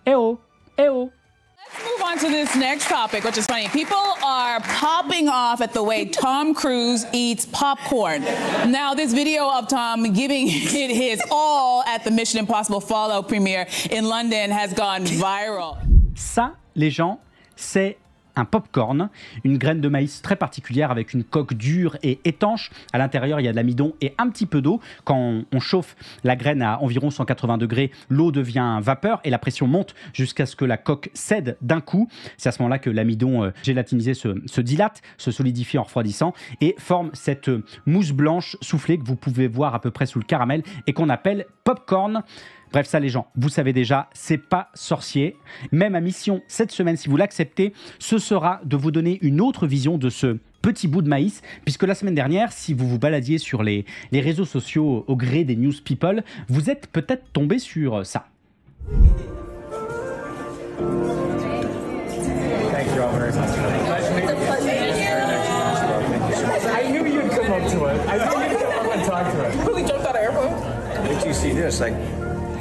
S1: Eh oh, eh oh.
S7: Let's move on to this next topic, which is funny. People are popping off at the way Tom Cruise eats popcorn. Now, this video of Tom giving it his all at the Mission Impossible Fallout premiere in London has gone viral.
S1: Ça, les gens, c'est un popcorn, une graine de maïs très particulière avec une coque dure et étanche. À l'intérieur, il y a de l'amidon et un petit peu d'eau. Quand on chauffe la graine à environ 180 degrés, l'eau devient vapeur et la pression monte jusqu'à ce que la coque cède d'un coup. C'est à ce moment-là que l'amidon gélatinisé se dilate, se solidifie en refroidissant et forme cette mousse blanche soufflée que vous pouvez voir à peu près sous le caramel et qu'on appelle popcorn. Bref, ça les gens, vous savez déjà, c'est pas sorcier. Même à mission cette semaine, si vous l'acceptez, ce sera de vous donner une autre vision de ce petit bout de maïs, puisque la semaine dernière, si vous vous baladiez sur les réseaux sociaux au gré des news people, vous êtes peut-être tombé sur ça.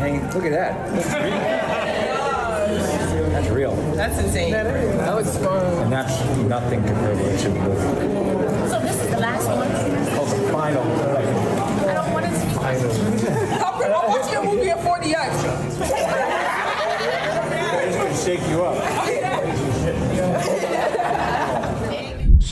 S8: Hang, look at that. That's real.
S7: That's insane. That was fun.
S8: And that's nothing compared to what it should be.
S5: So this is the last one.
S8: Oh, the final.
S5: I don't want to see.
S7: I'll watch your movie at 40X.
S8: It's going to shake you up.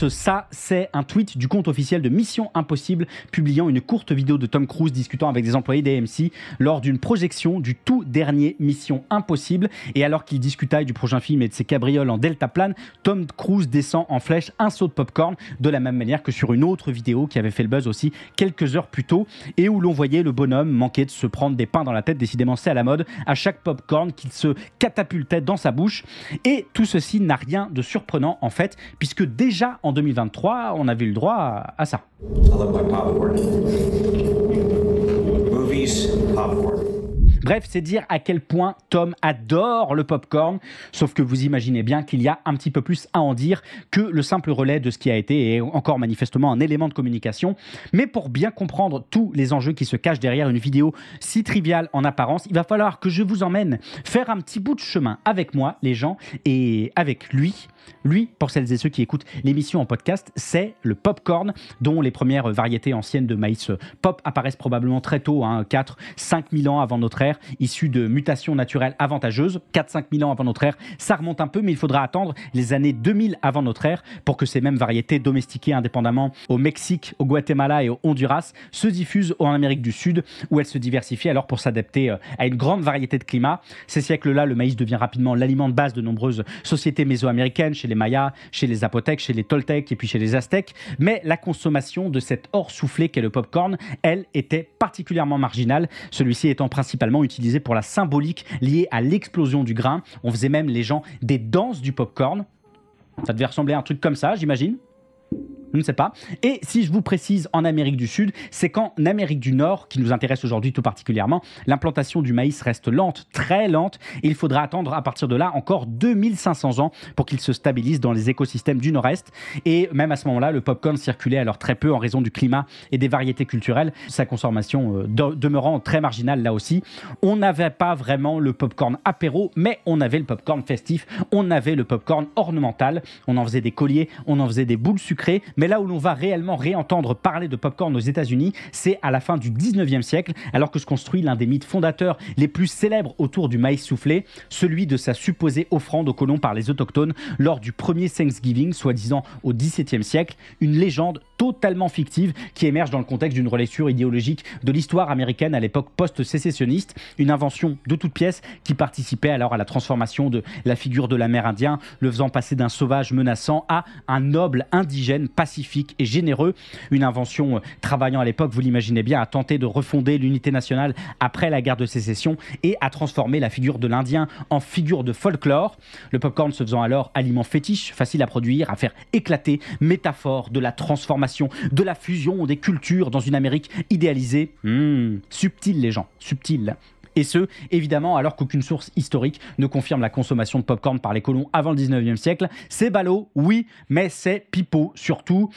S1: Ça, c'est un tweet du compte officiel de Mission Impossible publiant une courte vidéo de Tom Cruise discutant avec des employés d'AMC lors d'une projection du tout dernier Mission Impossible. Et alors qu'il discutait du prochain film et de ses cabrioles en deltaplane, Tom Cruise descend en flèche un seau de popcorn de la même manière que sur une autre vidéo qui avait fait le buzz aussi quelques heures plus tôt et où l'on voyait le bonhomme manquer de se prendre des pains dans la tête, décidément c'est à la mode, à chaque popcorn qu'il se catapultait dans sa bouche. Et tout ceci n'a rien de surprenant en fait, puisque déjà en 2023, on avait eu le droit à ça.
S8: I love my popcorn. Movies, popcorn.
S1: Bref, c'est dire à quel point Tom adore le popcorn, sauf que vous imaginez bien qu'il y a un petit peu plus à en dire que le simple relais de ce qui a été et encore manifestement un élément de communication. Mais pour bien comprendre tous les enjeux qui se cachent derrière une vidéo si triviale en apparence, il va falloir que je vous emmène faire un petit bout de chemin avec moi, les gens, et avec lui. Lui, pour celles et ceux qui écoutent l'émission en podcast, c'est le popcorn, dont les premières variétés anciennes de maïs pop apparaissent probablement très tôt, 4-5 000 ans avant notre ère, issues de mutations naturelles avantageuses. 4-5 000 ans avant notre ère, ça remonte un peu, mais il faudra attendre les années 2000 avant notre ère pour que ces mêmes variétés domestiquées indépendamment au Mexique, au Guatemala et au Honduras se diffusent en Amérique du Sud, où elles se diversifient alors pour s'adapter à une grande variété de climats. Ces siècles-là, le maïs devient rapidement l'aliment de base de nombreuses sociétés mésoaméricaines, chez les Mayas, chez les Zapotèques, chez les Toltecs et puis chez les Aztèques. Mais la consommation de cet or soufflé qu'est le popcorn, elle, était particulièrement marginale, celui-ci étant principalement utilisé pour la symbolique liée à l'explosion du grain. On faisait même, les gens, des danses du popcorn. Ça devait ressembler à un truc comme ça, j'imagine. Je ne sais pas. Et si je vous précise en Amérique du Sud, c'est qu'en Amérique du Nord, qui nous intéresse aujourd'hui tout particulièrement, l'implantation du maïs reste lente, très lente, et il faudra attendre à partir de là encore 2500 ans pour qu'il se stabilise dans les écosystèmes du Nord-Est. Et même à ce moment-là, le popcorn circulait alors très peu en raison du climat et des variétés culturelles, sa consommation demeurant très marginale là aussi. On n'avait pas vraiment le popcorn apéro, mais on avait le popcorn festif, on avait le popcorn ornemental, on en faisait des colliers, on en faisait des boules sucrées. Mais là où l'on va réellement réentendre parler de popcorn aux États-Unis, c'est à la fin du 19e siècle, alors que se construit l'un des mythes fondateurs les plus célèbres autour du maïs soufflé, celui de sa supposée offrande aux colons par les autochtones lors du premier Thanksgiving, soi-disant au XVIIe siècle, une légende totalement fictive qui émerge dans le contexte d'une relecture idéologique de l'histoire américaine à l'époque post-sécessionniste, une invention de toute pièce qui participait alors à la transformation de la figure de l'Amérindien, le faisant passer d'un sauvage menaçant à un noble indigène pacifique et généreux. Une invention travaillant à l'époque, vous l'imaginez bien, à tenter de refonder l'unité nationale après la guerre de sécession et à transformer la figure de l'Indien en figure de folklore. Le popcorn se faisant alors aliment fétiche, facile à produire, à faire éclater, métaphore de la transformation, de la fusion des cultures dans une Amérique idéalisée. Subtil les gens, subtil. Et ce, évidemment, alors qu'aucune source historique ne confirme la consommation de popcorn par les colons avant le 19e siècle. C'est ballot, oui, mais c'est pipeau surtout.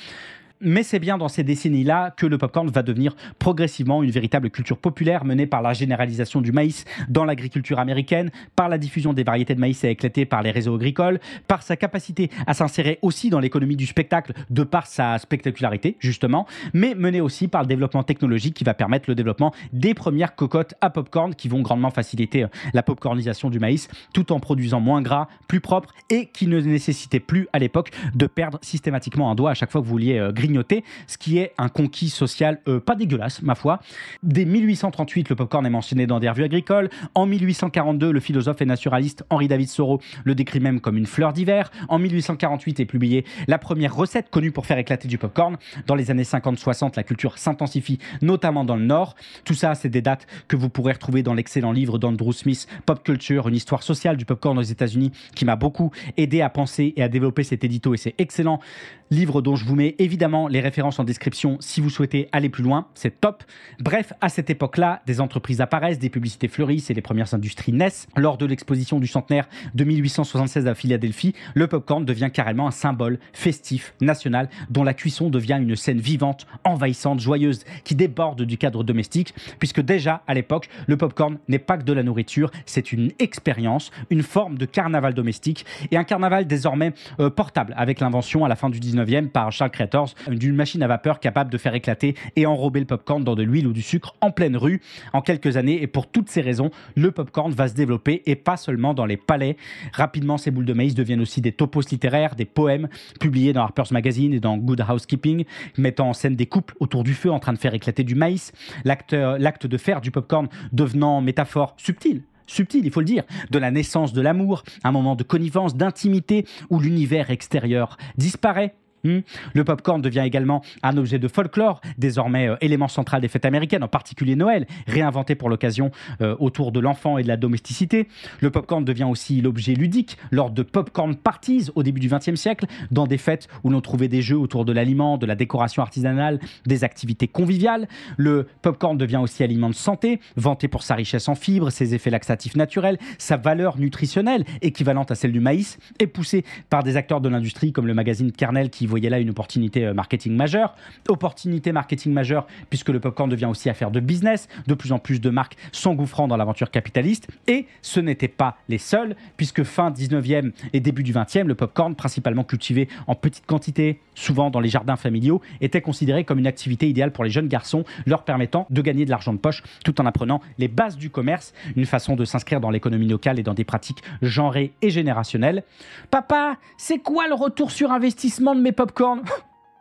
S1: Mais c'est bien dans ces décennies-là que le popcorn va devenir progressivement une véritable culture populaire menée par la généralisation du maïs dans l'agriculture américaine, par la diffusion des variétés de maïs à éclater par les réseaux agricoles, par sa capacité à s'insérer aussi dans l'économie du spectacle de par sa spectacularité, justement, mais menée aussi par le développement technologique qui va permettre le développement des premières cocottes à popcorn qui vont grandement faciliter la popcornisation du maïs, tout en produisant moins gras, plus propre et qui ne nécessitait plus à l'époque de perdre systématiquement un doigt à chaque fois que vous vouliez grignoter, ce qui est un conquis social pas dégueulasse, ma foi. Dès 1838, le popcorn est mentionné dans des revues agricoles. En 1842, le philosophe et naturaliste Henri David Thoreau le décrit même comme une fleur d'hiver. En 1848 est publiée la première recette connue pour faire éclater du popcorn. Dans les années 50-60, la culture s'intensifie, notamment dans le Nord. Tout ça, c'est des dates que vous pourrez retrouver dans l'excellent livre d'Andrew Smith, Pop Culture, une histoire sociale du popcorn aux États-Unis, qui m'a beaucoup aidé à penser et à développer cet édito et c'est excellent. Livre dont je vous mets évidemment les références en description si vous souhaitez aller plus loin, c'est top. Bref, à cette époque-là, des entreprises apparaissent, des publicités fleurissent et les premières industries naissent. Lors de l'exposition du centenaire de 1876 à Philadelphie, le popcorn devient carrément un symbole festif, national, dont la cuisson devient une scène vivante, envahissante, joyeuse, qui déborde du cadre domestique, puisque déjà, à l'époque, le popcorn n'est pas que de la nourriture, c'est une expérience, une forme de carnaval domestique, et un carnaval désormais portable, avec l'invention à la fin du 19e par Charles Cretors d'une machine à vapeur capable de faire éclater et enrober le popcorn dans de l'huile ou du sucre en pleine rue. En quelques années, et pour toutes ces raisons, le popcorn va se développer et pas seulement dans les palais. Rapidement, ces boules de maïs deviennent aussi des topos littéraires, des poèmes publiés dans Harper's Magazine et dans Good Housekeeping, mettant en scène des couples autour du feu en train de faire éclater du maïs. L'acte de faire du popcorn devenant métaphore subtile, il faut le dire, de la naissance de l'amour, un moment de connivence, d'intimité où l'univers extérieur disparaît. Le popcorn devient également un objet de folklore, désormais élément central des fêtes américaines, en particulier Noël, réinventé pour l'occasion autour de l'enfant et de la domesticité. Le popcorn devient aussi l'objet ludique lors de popcorn parties au début du XXe siècle, dans des fêtes où l'on trouvait des jeux autour de l'aliment, de la décoration artisanale, des activités conviviales. Le popcorn devient aussi aliment de santé, vanté pour sa richesse en fibres, ses effets laxatifs naturels, sa valeur nutritionnelle équivalente à celle du maïs, et poussé par des acteurs de l'industrie comme le magazine Kernel qui voyait là une opportunité marketing majeure. Opportunité marketing majeure puisque le popcorn devient aussi affaire de business, de plus en plus de marques s'engouffrant dans l'aventure capitaliste. Et ce n'étaient pas les seuls, puisque fin 19e et début du 20e, le popcorn, principalement cultivé en petite quantité, souvent dans les jardins familiaux, était considéré comme une activité idéale pour les jeunes garçons, leur permettant de gagner de l'argent de poche tout en apprenant les bases du commerce, une façon de s'inscrire dans l'économie locale et dans des pratiques genrées et générationnelles. Papa, c'est quoi le retour sur investissement de mes popcorn ?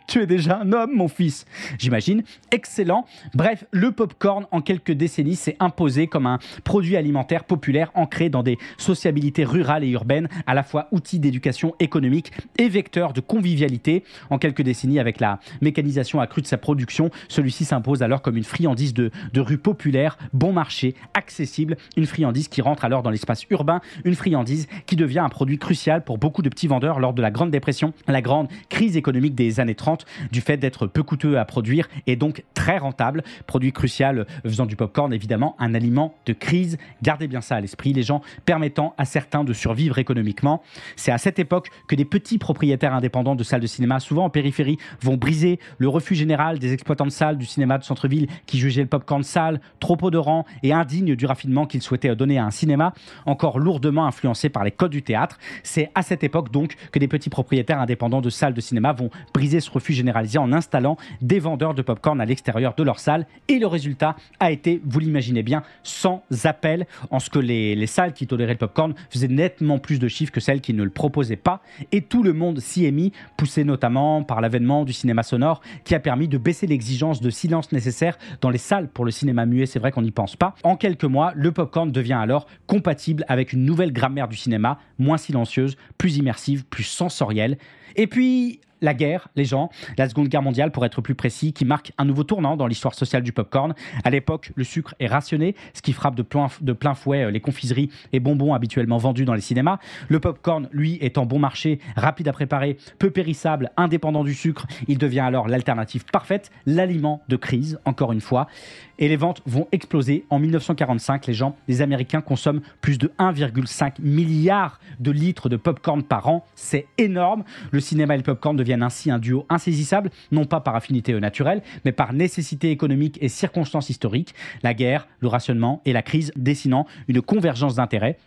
S1: Tu es déjà un homme, mon fils. J'imagine. Excellent. Bref, le popcorn, en quelques décennies, s'est imposé comme un produit alimentaire populaire ancré dans des sociabilités rurales et urbaines, à la fois outil d'éducation économique et vecteur de convivialité. En quelques décennies, avec la mécanisation accrue de sa production, celui-ci s'impose alors comme une friandise de rue populaire, bon marché, accessible, une friandise qui rentre alors dans l'espace urbain, une friandise qui devient un produit crucial pour beaucoup de petits vendeurs lors de la Grande Dépression, la grande crise économique des années 30, ventes du fait d'être peu coûteux à produire et donc très rentable. Produit crucial faisant du popcorn évidemment un aliment de crise. Gardez bien ça à l'esprit, les gens permettant à certains de survivre économiquement. C'est à cette époque que des petits propriétaires indépendants de salles de cinéma, souvent en périphérie, vont briser le refus général des exploitants de salles du cinéma de centre-ville qui jugeaient le popcorn sale, trop odorant et indigne du raffinement qu'ils souhaitaient donner à un cinéma encore lourdement influencé par les codes du théâtre. C'est à cette époque donc que des petits propriétaires indépendants de salles de cinéma vont briser ce refus généralisé en installant des vendeurs de popcorn à l'extérieur de leur salle. Et le résultat a été, vous l'imaginez bien, sans appel, en ce que les salles qui toléraient le popcorn faisaient nettement plus de chiffres que celles qui ne le proposaient pas. Et tout le monde s'y est mis, poussé notamment par l'avènement du cinéma sonore qui a permis de baisser l'exigence de silence nécessaire dans les salles pour le cinéma muet. C'est vrai qu'on n'y pense pas. En quelques mois, le popcorn devient alors compatible avec une nouvelle grammaire du cinéma, moins silencieuse, plus immersive, plus sensorielle. Et puis la guerre, les gens, la Seconde Guerre mondiale pour être plus précis, qui marque un nouveau tournant dans l'histoire sociale du popcorn. À l'époque, le sucre est rationné, ce qui frappe de plein fouet les confiseries et bonbons habituellement vendus dans les cinémas. Le popcorn, lui, étant bon marché, rapide à préparer, peu périssable, indépendant du sucre, il devient alors l'alternative parfaite, l'aliment de crise, encore une fois. Et les ventes vont exploser. En 1945, les Américains consomment plus de 1,5 milliard de litres de popcorn par an. C'est énorme. Le cinéma et le popcorn deviennent ainsi un duo insaisissable, non pas par affinité naturelle, mais par nécessité économique et circonstances historiques. La guerre, le rationnement et la crise dessinant une convergence d'intérêts.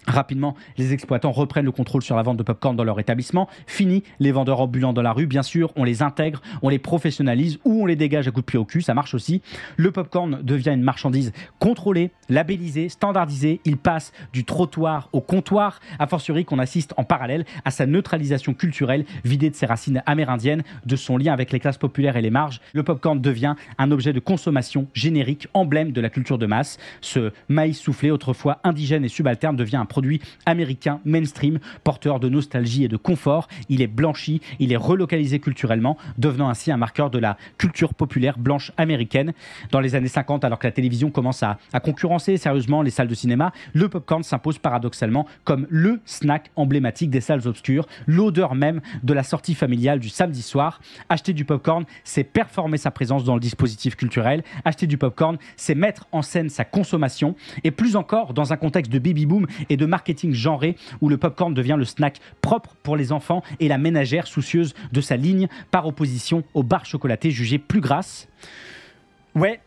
S1: Rapidement, les exploitants reprennent le contrôle sur la vente de popcorn dans leur établissement. Fini les vendeurs ambulants dans la rue, bien sûr, on les intègre, on les professionnalise ou on les dégage à coups de pied au cul, ça marche aussi. Le popcorn devient une marchandise contrôlée, labellisée, standardisée. Il passe du trottoir au comptoir, a fortiori qu'on assiste en parallèle à sa neutralisation culturelle, vidée de ses racines amérindiennes, de son lien avec les classes populaires et les marges. Le popcorn devient un objet de consommation générique, emblème de la culture de masse. Ce maïs soufflé, autrefois indigène et subalterne, devient un produit américain mainstream, porteur de nostalgie et de confort. Il est blanchi, il est relocalisé culturellement, devenant ainsi un marqueur de la culture populaire blanche américaine. Dans les années 50, alors que la télévision commence à concurrencer sérieusement les salles de cinéma, le popcorn s'impose paradoxalement comme le snack emblématique des salles obscures, l'odeur même de la sortie familiale du samedi soir. Acheter du popcorn, c'est performer sa présence dans le dispositif culturel. Acheter du popcorn, c'est mettre en scène sa consommation. Et plus encore, dans un contexte de baby-boom et de marketing genré où le popcorn devient le snack propre pour les enfants et la ménagère soucieuse de sa ligne par opposition aux barres chocolatées jugées plus grasses. Ouais.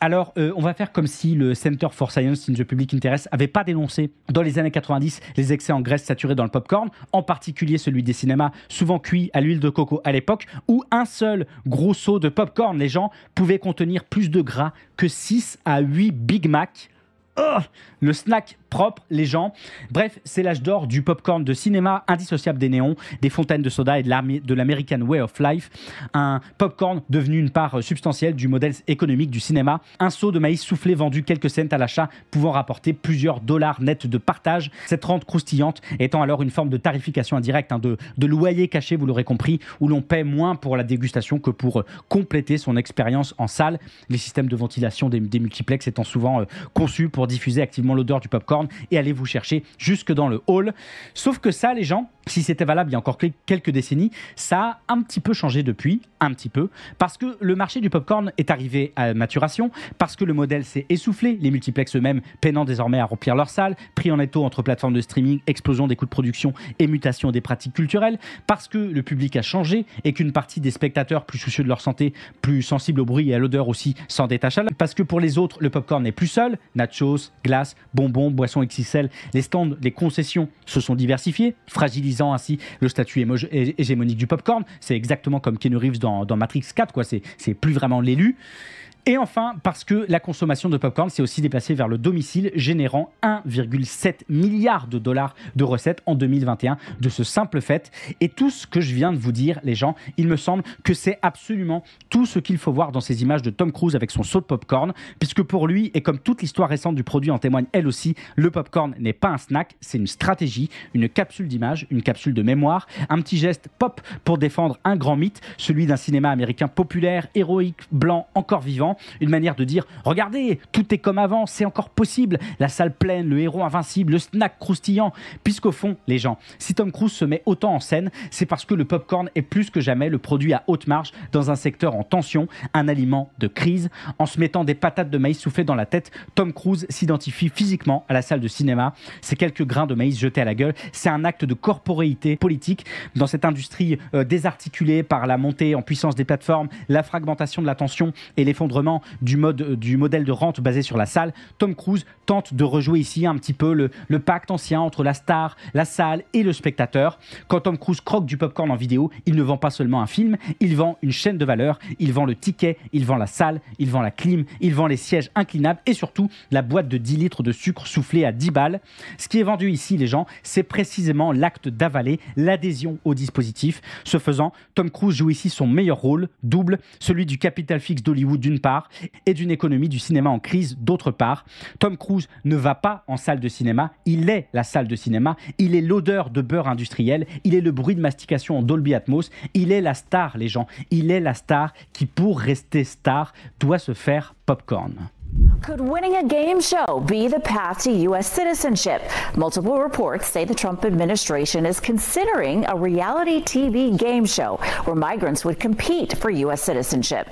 S1: Alors, on va faire comme si le Center for Science in the Public Interest n'avait pas dénoncé dans les années 90 les excès en graisse saturée dans le popcorn, en particulier celui des cinémas, souvent cuit à l'huile de coco à l'époque, où un seul gros seau de popcorn, les gens, pouvait contenir plus de gras que 6 à 8 Big Mac. Oh, le snack propre, les gens. Bref, c'est l'âge d'or du popcorn de cinéma, indissociable des néons, des fontaines de soda et de l'American Way of Life. Un popcorn devenu une part substantielle du modèle économique du cinéma. Un seau de maïs soufflé vendu quelques cents à l'achat, pouvant rapporter plusieurs dollars nets de partage. Cette rente croustillante étant alors une forme de tarification indirecte, de loyer caché, vous l'aurez compris, où l'on paie moins pour la dégustation que pour compléter son expérience en salle. Les systèmes de ventilation des multiplex étant souvent conçus pour diffuser activement l'odeur du popcorn et aller vous chercher jusque dans le hall. Sauf que ça, les gens, si c'était valable il y a encore quelques décennies, ça a un petit peu changé depuis, un petit peu, parce que le marché du popcorn est arrivé à maturation, parce que le modèle s'est essoufflé, les multiplex eux-mêmes peinant désormais à remplir leurs salles, pris en étau entre plateformes de streaming, explosion des coûts de production et mutation des pratiques culturelles, parce que le public a changé et qu'une partie des spectateurs plus soucieux de leur santé, plus sensibles au bruit et à l'odeur aussi, s'en détachent, parce que pour les autres, le popcorn n'est plus seul, nachos, glace, bonbons, boissons XXL, les stands, les concessions se sont diversifiés, fragilisant ainsi le statut hégémonique du popcorn. C'est exactement comme Keanu Reeves dans Matrix 4, quoi. C'est plus vraiment l'élu. Et enfin, parce que la consommation de popcorn s'est aussi déplacée vers le domicile, générant 1,7 milliard de dollars de recettes en 2021 de ce simple fait. Et tout ce que je viens de vous dire, les gens, il me semble que c'est absolument tout ce qu'il faut voir dans ces images de Tom Cruise avec son seau de popcorn, puisque pour lui, et comme toute l'histoire récente du produit en témoigne elle aussi, le popcorn n'est pas un snack, c'est une stratégie, une capsule d'image, une capsule de mémoire, un petit geste pop pour défendre un grand mythe, celui d'un cinéma américain populaire, héroïque, blanc, encore vivant. simplement une manière de dire « Regardez, tout est comme avant, c'est encore possible, la salle pleine, le héros invincible, le snack croustillant ». Puisqu'au fond, les gens, si Tom Cruise se met autant en scène, c'est parce que le popcorn est plus que jamais le produit à haute marge dans un secteur en tension, un aliment de crise. En se mettant des patates de maïs soufflées dans la tête, Tom Cruise s'identifie physiquement à la salle de cinéma. Ces quelques grains de maïs jetés à la gueule, c'est un acte de corporéité politique dans cette industrie désarticulée par la montée en puissance des plateformes, la fragmentation de l'attention et l'effondrement du modèle de rente basé sur la salle. Tom Cruise tente de rejouer ici un petit peu le pacte ancien entre la star, la salle et le spectateur. Quand Tom Cruise croque du popcorn en vidéo, il ne vend pas seulement un film, il vend une chaîne de valeur, il vend le ticket, il vend la salle, il vend la clim, il vend les sièges inclinables et surtout la boîte de 10 litres de sucre soufflé à 10 balles. Ce qui est vendu ici, les gens, c'est précisément l'acte d'avaler, l'adhésion au dispositif. Ce faisant, Tom Cruise joue ici son meilleur rôle, double, celui du capital fixe d'Hollywood d'une part et d'une économie du cinéma en crise d'autre part. Tom Cruise ne va pas en salle de cinéma, il est la salle de cinéma, il est l'odeur de beurre industriel, il est le bruit de mastication en Dolby Atmos, il est la star, les gens, il est la star qui, pour rester star, doit se faire popcorn.
S9: Could winning a game show be the path to U.S. citizenship? Multiple reports say the Trump administration is considering a reality TV game show where migrants would compete for U.S. citizenship.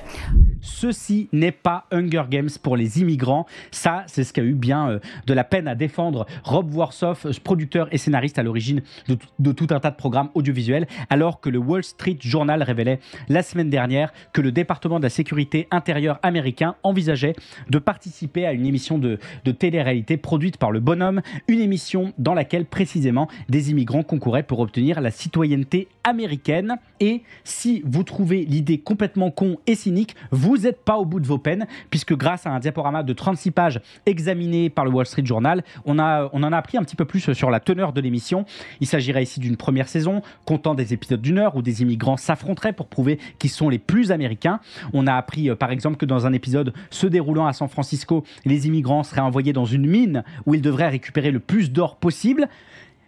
S1: Ceci n'est pas Hunger Games pour les immigrants. Ça, c'est ce qu'a eu bien de la peine à défendre Rob Warsoff, producteur et scénariste à l'origine de tout un tas de programmes audiovisuels, alors que le Wall Street Journal révélait la semaine dernière que le département de la sécurité intérieure américain envisageait de participer à une émission de télé-réalité produite par le Bonhomme, une émission dans laquelle précisément des immigrants concouraient pour obtenir la citoyenneté américaine. Et si vous trouvez l'idée complètement con et cynique, vous n'êtes pas au bout de vos peines, puisque grâce à un diaporama de 36 pages examiné par le Wall Street Journal, on en a appris un petit peu plus sur la teneur de l'émission. Il s'agirait ici d'une première saison, comptant des épisodes d'une heure où des immigrants s'affronteraient pour prouver qu'ils sont les plus américains. On a appris par exemple que dans un épisode se déroulant à San Francisco, les immigrants seraient envoyés dans une mine où ils devraient récupérer le plus d'or possible.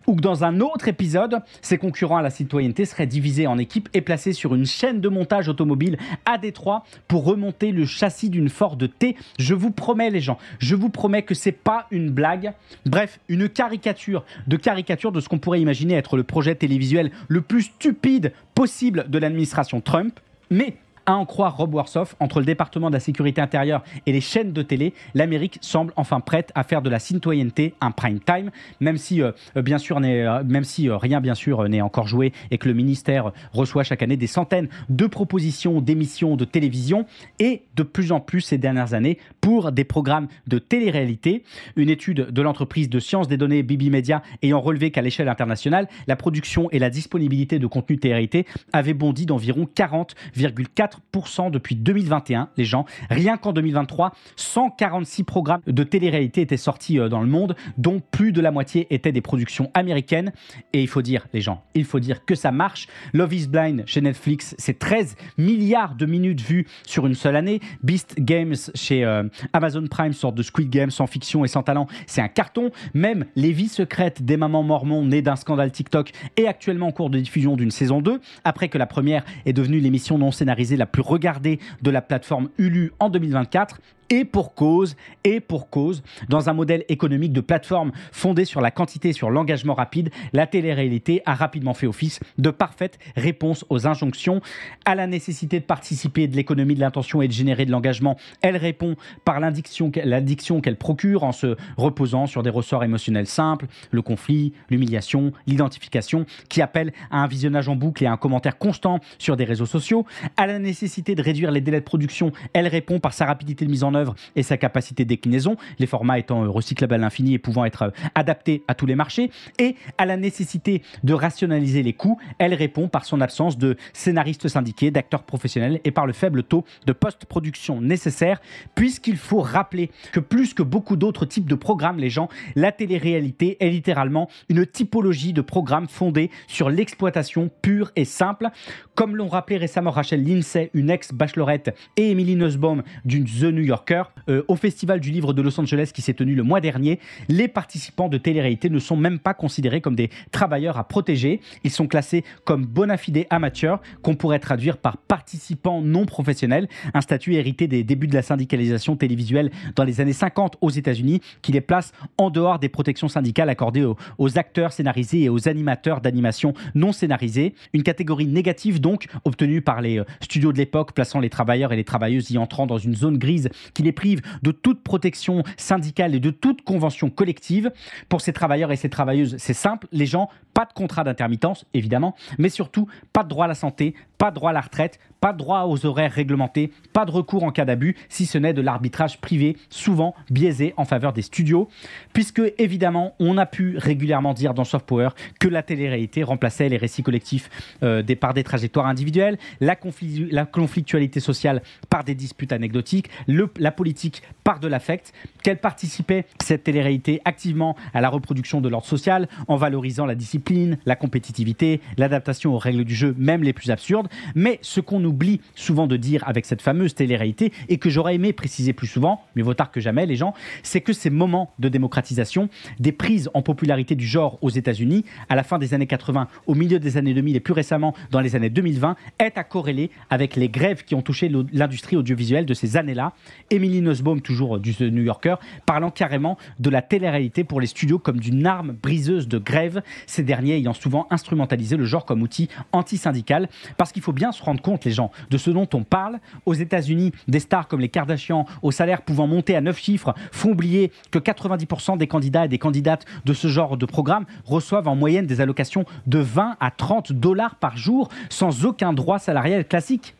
S1: Ou que dans un autre épisode, ses concurrents à la citoyenneté seraient divisés en équipes et placés sur une chaîne de montage automobile à Détroit pour remonter le châssis d'une Ford T. Je vous promets, les gens, je vous promets que c'est pas une blague. Bref, une caricature de ce qu'on pourrait imaginer être le projet télévisuel le plus stupide possible de l'administration Trump. Mais à en croire Rob Warsoff, entre le département de la sécurité intérieure et les chaînes de télé, l'Amérique semble enfin prête à faire de la citoyenneté un prime time, même si rien bien sûr n'est encore joué et que le ministère reçoit chaque année des centaines de propositions d'émissions de télévision et de plus en plus ces dernières années pour des programmes de télé-réalité. Une étude de l'entreprise de sciences des données Bibi Media ayant relevé qu'à l'échelle internationale, la production et la disponibilité de contenu télé-réalité avaient bondi d'environ 40,4% depuis 2021, les gens. Rien qu'en 2023, 146 programmes de télé-réalité étaient sortis dans le monde, dont plus de la moitié étaient des productions américaines. Et il faut dire, les gens, il faut dire que ça marche. Love is Blind chez Netflix, c'est 13 milliards de minutes vues sur une seule année. Beast Games chez Amazon Prime, sorte de Squid Game sans fiction et sans talent, c'est un carton. Même Les vies secrètes des mamans mormons nées d'un scandale TikTok est actuellement en cours de diffusion d'une saison 2, après que la première est devenue l'émission non scénarisée la plus regardée de la plateforme Hulu en 2024. Et pour cause, dans un modèle économique de plateforme fondé sur la quantité et sur l'engagement rapide, la télé-réalité a rapidement fait office de parfaite réponse aux injonctions. À la nécessité de participer de l'économie de l'intention et de générer de l'engagement, elle répond par l'addiction qu'elle procure en se reposant sur des ressorts émotionnels simples, le conflit, l'humiliation, l'identification, qui appellent à un visionnage en boucle et à un commentaire constant sur des réseaux sociaux. À la nécessité de réduire les délais de production, elle répond par sa rapidité de mise en œuvre et sa capacité de déclinaison, les formats étant recyclables à l'infini et pouvant être adaptés à tous les marchés. Et à la nécessité de rationaliser les coûts, elle répond par son absence de scénaristes syndiqués, d'acteurs professionnels et par le faible taux de post-production nécessaire, puisqu'il faut rappeler que plus que beaucoup d'autres types de programmes, les gens, la télé-réalité est littéralement une typologie de programmes fondée sur l'exploitation pure et simple. Comme l'ont rappelé récemment Rachel Lindsay, une ex-bachelorette, et Emily Nussbaum d'une The New York Yorker. Au Festival du Livre de Los Angeles qui s'est tenu le mois dernier, les participants de télé-réalité ne sont même pas considérés comme des travailleurs à protéger. Ils sont classés comme bona fide amateurs, qu'on pourrait traduire par participants non professionnels, un statut hérité des débuts de la syndicalisation télévisuelle dans les années 50 aux États-Unis, qui les place en dehors des protections syndicales accordées aux acteurs scénarisés et aux animateurs d'animation non scénarisés. Une catégorie négative donc, obtenue par les studios de l'époque, plaçant les travailleurs et les travailleuses y entrant dans une zone grise qui les prive de toute protection syndicale et de toute convention collective. Pour ces travailleurs et ces travailleuses, c'est simple, les gens, pas de contrat d'intermittence, évidemment, mais surtout, pas de droit à la santé, pas de droit à la retraite, pas de droit aux horaires réglementés, pas de recours en cas d'abus, si ce n'est de l'arbitrage privé, souvent biaisé en faveur des studios, puisque évidemment, on a pu régulièrement dire dans Soft Power que la télé-réalité remplaçait les récits collectifs par des trajectoires individuelles, la conflictualité sociale par des disputes anecdotiques, la politique par de l'affect, qu'elle participait, cette télé-réalité, activement à la reproduction de l'ordre social, en valorisant la discipline, la compétitivité, l'adaptation aux règles du jeu, même les plus absurdes. Mais ce qu'on oublie souvent de dire avec cette fameuse télé-réalité, et que j'aurais aimé préciser plus souvent, mais vaut tard que jamais les gens, c'est que ces moments de démocratisation, des prises en popularité du genre aux États-Unis, à la fin des années 80, au milieu des années 2000 et plus récemment dans les années 2020, est à corréler avec les grèves qui ont touché l'industrie audiovisuelle de ces années-là. Emily Nussbaum, toujours du New Yorker, parlant carrément de la télé-réalité pour les studios comme d'une arme briseuse de grève, ces derniers ayant souvent instrumentalisé le genre comme outil anti-syndical. Parce qu'il faut bien se rendre compte, les gens, de ce dont on parle. Aux États-Unis, des stars comme les Kardashians, aux salaires pouvant monter à 9 chiffres, font oublier que 90% des candidats et des candidates de ce genre de programme reçoivent en moyenne des allocations de 20 à 30 $ par jour, sans aucun droit salarial classique.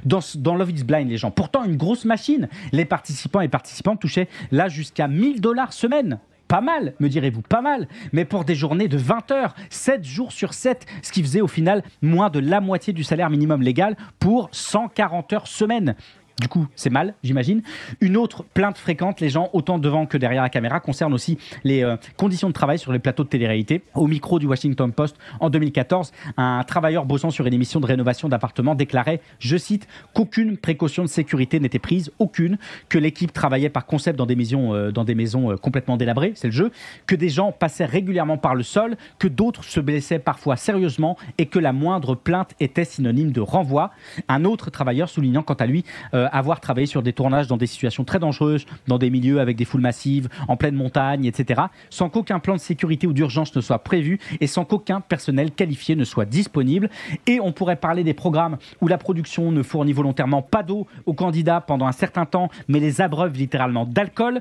S1: Dans Love is Blind, les gens, pourtant une grosse machine, les participants et participantes touchaient là jusqu'à 1 000 $ semaine. Pas mal, me direz-vous, pas mal, mais pour des journées de 20 heures, 7 jours sur 7, ce qui faisait au final moins de la moitié du salaire minimum légal pour 140 heures semaine. Du coup, c'est mal, j'imagine. Une autre plainte fréquente, les gens, autant devant que derrière la caméra, concerne aussi les conditions de travail sur les plateaux de télé-réalité. Au micro du Washington Post, en 2014, un travailleur bossant sur une émission de rénovation d'appartements déclarait, je cite, qu'aucune précaution de sécurité n'était prise, aucune, que l'équipe travaillait par concept dans des maisons complètement délabrées, c'est le jeu, que des gens passaient régulièrement par le sol, que d'autres se blessaient parfois sérieusement et que la moindre plainte était synonyme de renvoi. Un autre travailleur soulignant quant à lui avoir travaillé sur des tournages dans des situations très dangereuses, dans des milieux avec des foules massives, en pleine montagne, etc., sans qu'aucun plan de sécurité ou d'urgence ne soit prévu et sans qu'aucun personnel qualifié ne soit disponible. Et on pourrait parler des programmes où la production ne fournit volontairement pas d'eau aux candidats pendant un certain temps, mais les abreuve littéralement d'alcool.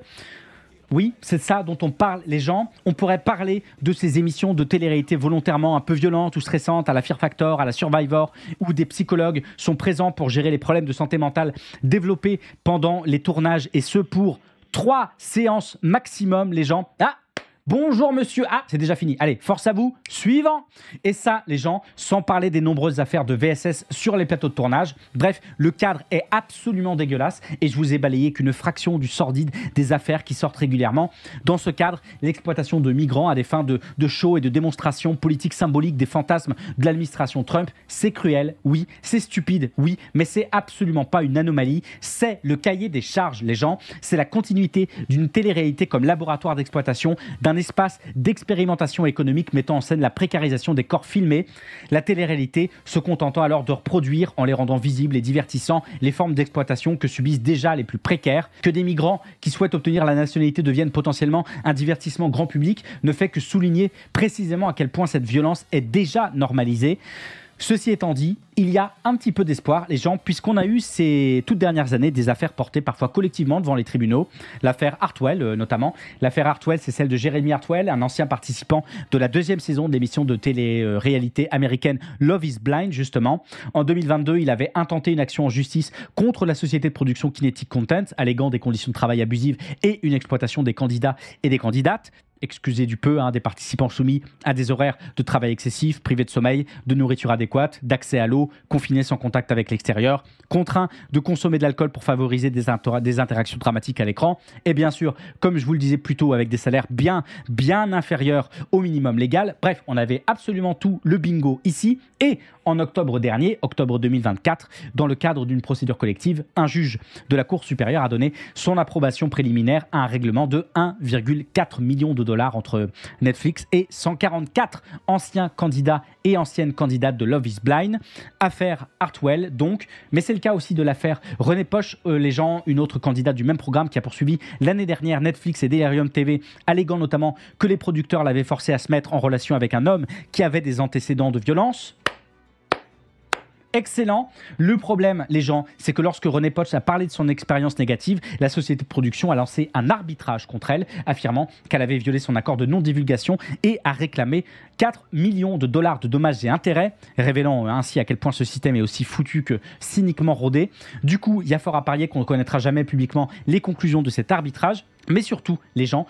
S1: Oui, c'est ça dont on parle, les gens. On pourrait parler de ces émissions de télé-réalité volontairement un peu violentes ou stressantes, à la Fear Factor, à la Survivor, où des psychologues sont présents pour gérer les problèmes de santé mentale développés pendant les tournages, et ce pour 3 séances maximum, les gens. Ah, bonjour monsieur, ah, c'est déjà fini. Allez, force à vous, suivant. Et ça, les gens, sans parler des nombreuses affaires de VSS sur les plateaux de tournage. Bref, le cadre est absolument dégueulasse et je vous ai balayé qu'une fraction du sordide des affaires qui sortent régulièrement. Dans ce cadre, l'exploitation de migrants à des fins de show et de démonstration politique symbolique des fantasmes de l'administration Trump, c'est cruel, oui, c'est stupide, oui, mais c'est absolument pas une anomalie. C'est le cahier des charges, les gens. C'est la continuité d'une télé-réalité comme laboratoire d'exploitation d'un espace d'expérimentation économique mettant en scène la précarisation des corps filmés. La télé-réalité se contentant alors de reproduire, en les rendant visibles et divertissants, les formes d'exploitation que subissent déjà les plus précaires. Que des migrants qui souhaitent obtenir la nationalité deviennent potentiellement un divertissement grand public ne fait que souligner précisément à quel point cette violence est déjà normalisée. Ceci étant dit, il y a un petit peu d'espoir, les gens, puisqu'on a eu ces toutes dernières années des affaires portées parfois collectivement devant les tribunaux. L'affaire Hartwell, notamment. L'affaire Hartwell, c'est celle de Jeremy Hartwell, un ancien participant de la 2e saison de l'émission de télé-réalité américaine Love is Blind, justement. En 2022, il avait intenté une action en justice contre la société de production Kinetic Content, alléguant des conditions de travail abusives et une exploitation des candidats et des candidates. excusez du peu, des participants soumis à des horaires de travail excessifs, privés de sommeil, de nourriture adéquate, d'accès à l'eau, confinés sans contact avec l'extérieur, contraints de consommer de l'alcool pour favoriser des interactions dramatiques à l'écran, et bien sûr, comme je vous le disais plus tôt, avec des salaires bien inférieurs au minimum légal. Bref, on avait absolument tout le bingo ici, et en octobre dernier, octobre 2024, dans le cadre d'une procédure collective, un juge de la Cour supérieure a donné son approbation préliminaire à un règlement de 1,4 million de dollars entre Netflix et 144 anciens candidats et anciennes candidates de Love is Blind. Affaire Hartwell donc, mais c'est le cas aussi de l'affaire René Poche, une autre candidate du même programme qui a poursuivi l'année dernière Netflix et Delirium TV, alléguant notamment que les producteurs l'avaient forcé à se mettre en relation avec un homme qui avait des antécédents de violence. Excellent. Le problème, les gens, c'est que lorsque René Poche a parlé de son expérience négative, la société de production a lancé un arbitrage contre elle, affirmant qu'elle avait violé son accord de non-divulgation et a réclamé 4 millions de dollars de dommages et intérêts, révélant ainsi à quel point ce système est aussi foutu que cyniquement rodé. Du coup, il y a fort à parier qu'on ne connaîtra jamais publiquement les conclusions de cet arbitrage. Mais surtout, les gens,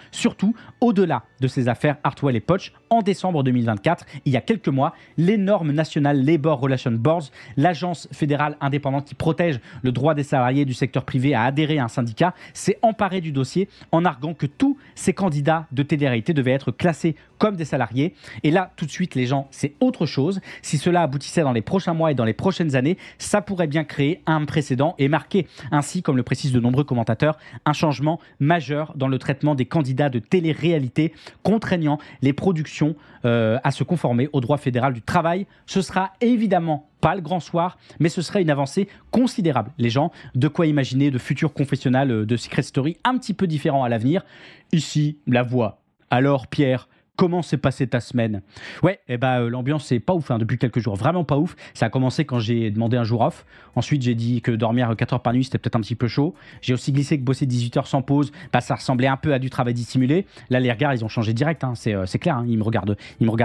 S1: au-delà de ces affaires Hartwell et Poche, en décembre 2024, il y a quelques mois, l'énorme National Labor Relations Board, l'agence fédérale indépendante qui protège le droit des salariés du secteur privé à adhérer à un syndicat, s'est emparée du dossier en arguant que tous ces candidats de télé-réalité devaient être classés comme des salariés. Et là, tout de suite, les gens, c'est autre chose. Si cela aboutissait dans les prochains mois et dans les prochaines années, ça pourrait bien créer un précédent et marquer ainsi, comme le précisent de nombreux commentateurs, un changement majeur dans le traitement des candidats de télé-réalité, contraignant les productions à se conformer au droit fédéral du travail. Ce sera évidemment pas le grand soir, mais ce serait une avancée considérable. Les gens, de quoi imaginer de futurs confessionnals de Secret Story un petit peu différents à l'avenir. Ici, la voix. Alors Pierre, comment s'est passée ta semaine ? Ouais, l'ambiance c'est pas ouf depuis quelques jours, vraiment pas ouf. Ça a commencé quand j'ai demandé un jour off. Ensuite, j'ai dit que dormir 4 heures par nuit, c'était peut-être un petit peu chaud. J'ai aussi glissé que bosser 18 heures sans pause, ça ressemblait un peu à du travail dissimulé. Là, les regards, ils ont changé direct, c'est clair, ils me regardent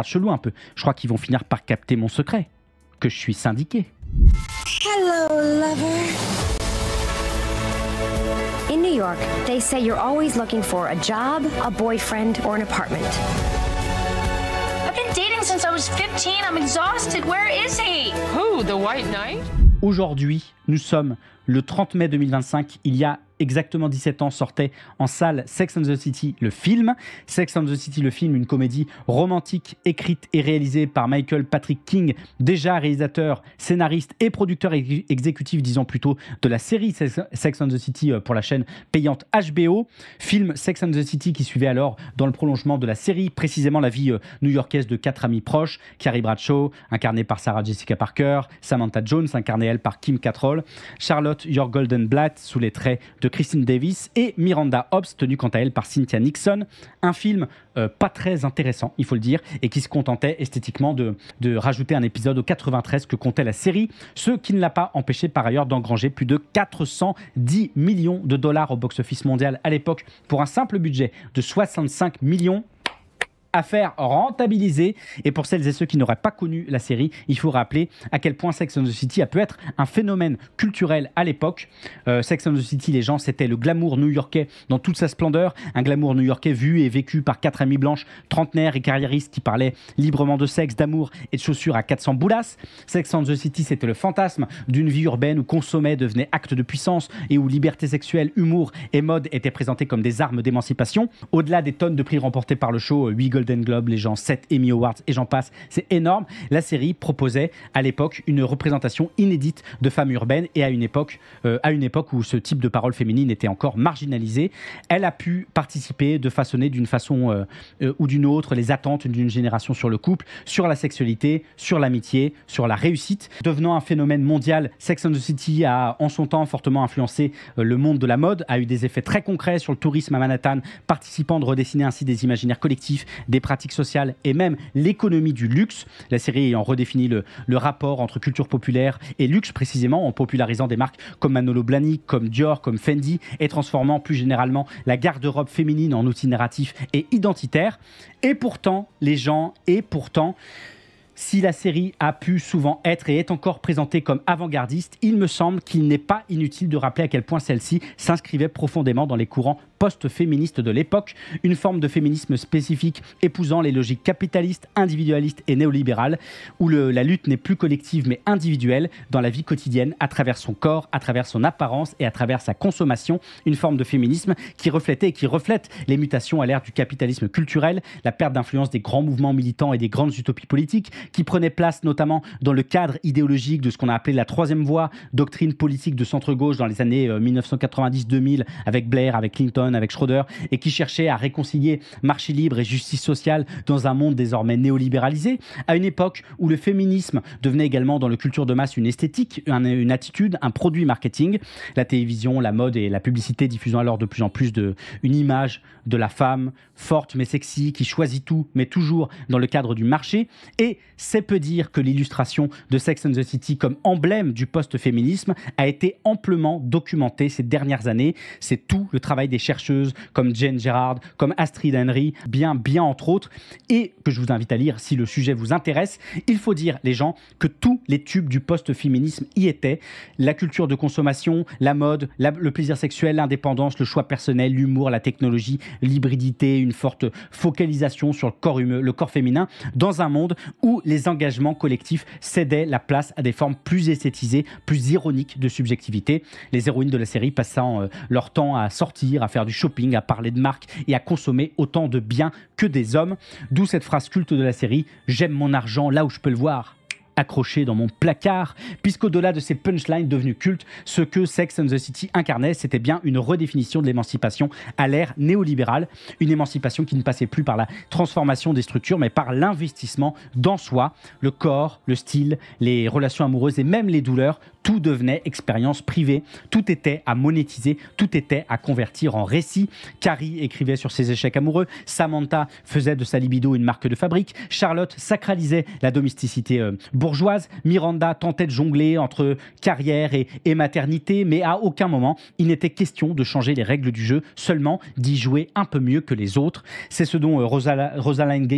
S1: chelou un peu. Je crois qu'ils vont finir par capter mon secret, que je suis syndiqué.
S5: Hello, lover. In New York, they say you're always looking for a job, a boyfriend, or an apartment.
S10: Dating since I was 15. I'm exhausted. Where is he? Who? The White Knight?
S1: Aujourd'hui, nous sommes le 30 mai 2025. Il y a exactement 17 ans, sortait en salle Sex and the City, le film. Sex and the City, le film, une comédie romantique écrite et réalisée par Michael Patrick King, déjà réalisateur, scénariste et producteur exécutif, disons plutôt, de la série Sex and the City pour la chaîne payante HBO. Film Sex and the City qui suivait alors dans le prolongement de la série, précisément la vie new-yorkaise de 4 amis proches, Carrie Bradshaw, incarnée par Sarah Jessica Parker, Samantha Jones, incarnée elle par Kim Cattrall, Charlotte Your Goldenblatt, sous les traits de Christine Davis, et Miranda Hobbs, tenue quant à elle par Cynthia Nixon. Un film pas très intéressant, il faut le dire, et qui se contentait esthétiquement de rajouter un épisode au 93 que comptait la série, ce qui ne l'a pas empêché par ailleurs d'engranger plus de 410 millions de dollars au box-office mondial à l'époque pour un simple budget de 65 millions. Affaire rentabilisée. Et pour celles et ceux qui n'auraient pas connu la série, il faut rappeler à quel point Sex and the City a pu être un phénomène culturel à l'époque. Sex and the City, les gens, c'était le glamour new-yorkais dans toute sa splendeur, un glamour new-yorkais vu et vécu par 4 amies blanches, trentenaires et carriéristes qui parlaient librement de sexe, d'amour et de chaussures à 400 boulasses. Sex and the City, c'était le fantasme d'une vie urbaine où consommer devenait acte de puissance et où liberté sexuelle, humour et mode étaient présentés comme des armes d'émancipation. Au-delà des tonnes de prix remportés par le show, 8 Golden Globe, les gens 7 Emmy Awards et j'en passe, c'est énorme. La série proposait à l'époque une représentation inédite de femmes urbaines et à une époque où ce type de parole féminine était encore marginalisé. Elle a pu participer de façonner d'une façon ou d'une autre les attentes d'une génération sur le couple, sur la sexualité, sur l'amitié, sur la réussite. Devenant un phénomène mondial, Sex and the City a en son temps fortement influencé le monde de la mode, a eu des effets très concrets sur le tourisme à Manhattan, participant de redessiner ainsi des imaginaires collectifs, des pratiques sociales et même l'économie du luxe. La série ayant redéfini le rapport entre culture populaire et luxe précisément en popularisant des marques comme Manolo Blahnik, comme Dior, comme Fendi et transformant plus généralement la garde-robe féminine en outil narratif et identitaire. Et pourtant, si la série a pu souvent être et est encore présentée comme avant-gardiste, il me semble qu'il n'est pas inutile de rappeler à quel point celle-ci s'inscrivait profondément dans les courants post-féministe de l'époque, une forme de féminisme spécifique épousant les logiques capitalistes, individualistes et néolibérales, où la lutte n'est plus collective mais individuelle dans la vie quotidienne, à travers son corps, à travers son apparence et à travers sa consommation. Une forme de féminisme qui reflétait et qui reflète les mutations à l'ère du capitalisme culturel, la perte d'influence des grands mouvements militants et des grandes utopies politiques, qui prenaient place notamment dans le cadre idéologique de ce qu'on a appelé la troisième voie, doctrine politique de centre-gauche dans les années 1990-2000, avec Blair, avec Clinton, avec Schroeder, et qui cherchait à réconcilier marché libre et justice sociale dans un monde désormais néolibéralisé, à une époque où le féminisme devenait également dans le culture de masse une esthétique, une attitude, un produit marketing, la télévision, la mode et la publicité diffusant alors de plus en plus une image de la femme forte mais sexy, qui choisit tout, mais toujours dans le cadre du marché. Et c'est peu dire que l'illustration de Sex and the City comme emblème du post-féminisme a été amplement documentée ces dernières années. C'est tout le travail des chercheuses comme Jane Gerard, comme Astrid Henry, bien entre autres, et que je vous invite à lire si le sujet vous intéresse. Il faut dire, les gens, que tous les tubes du post-féminisme y étaient. La culture de consommation, la mode, le plaisir sexuel, l'indépendance, le choix personnel, l'humour, la technologie, l'hybridité, une forte focalisation sur le corps féminin, dans un monde où les engagements collectifs cédaient la place à des formes plus esthétisées, plus ironiques de subjectivité. Les héroïnes de la série passant leur temps à sortir, à faire du shopping, à parler de marques et à consommer autant de biens que des hommes. D'où cette phrase culte de la série « J'aime mon argent là où je peux le voir ». Accroché dans mon placard, puisqu'au-delà de ces punchlines devenues cultes, ce que Sex and the City incarnait, c'était bien une redéfinition de l'émancipation à l'ère néolibérale, une émancipation qui ne passait plus par la transformation des structures, mais par l'investissement dans soi, le corps, le style, les relations amoureuses et même les douleurs. Tout devenait expérience privée, tout était à monétiser, tout était à convertir en récit. Carrie écrivait sur ses échecs amoureux, Samantha faisait de sa libido une marque de fabrique, Charlotte sacralisait la domesticité bourgeoise, Miranda tentait de jongler entre carrière et maternité, mais à aucun moment il n'était question de changer les règles du jeu, seulement d'y jouer un peu mieux que les autres. C'est ce dont Rosalind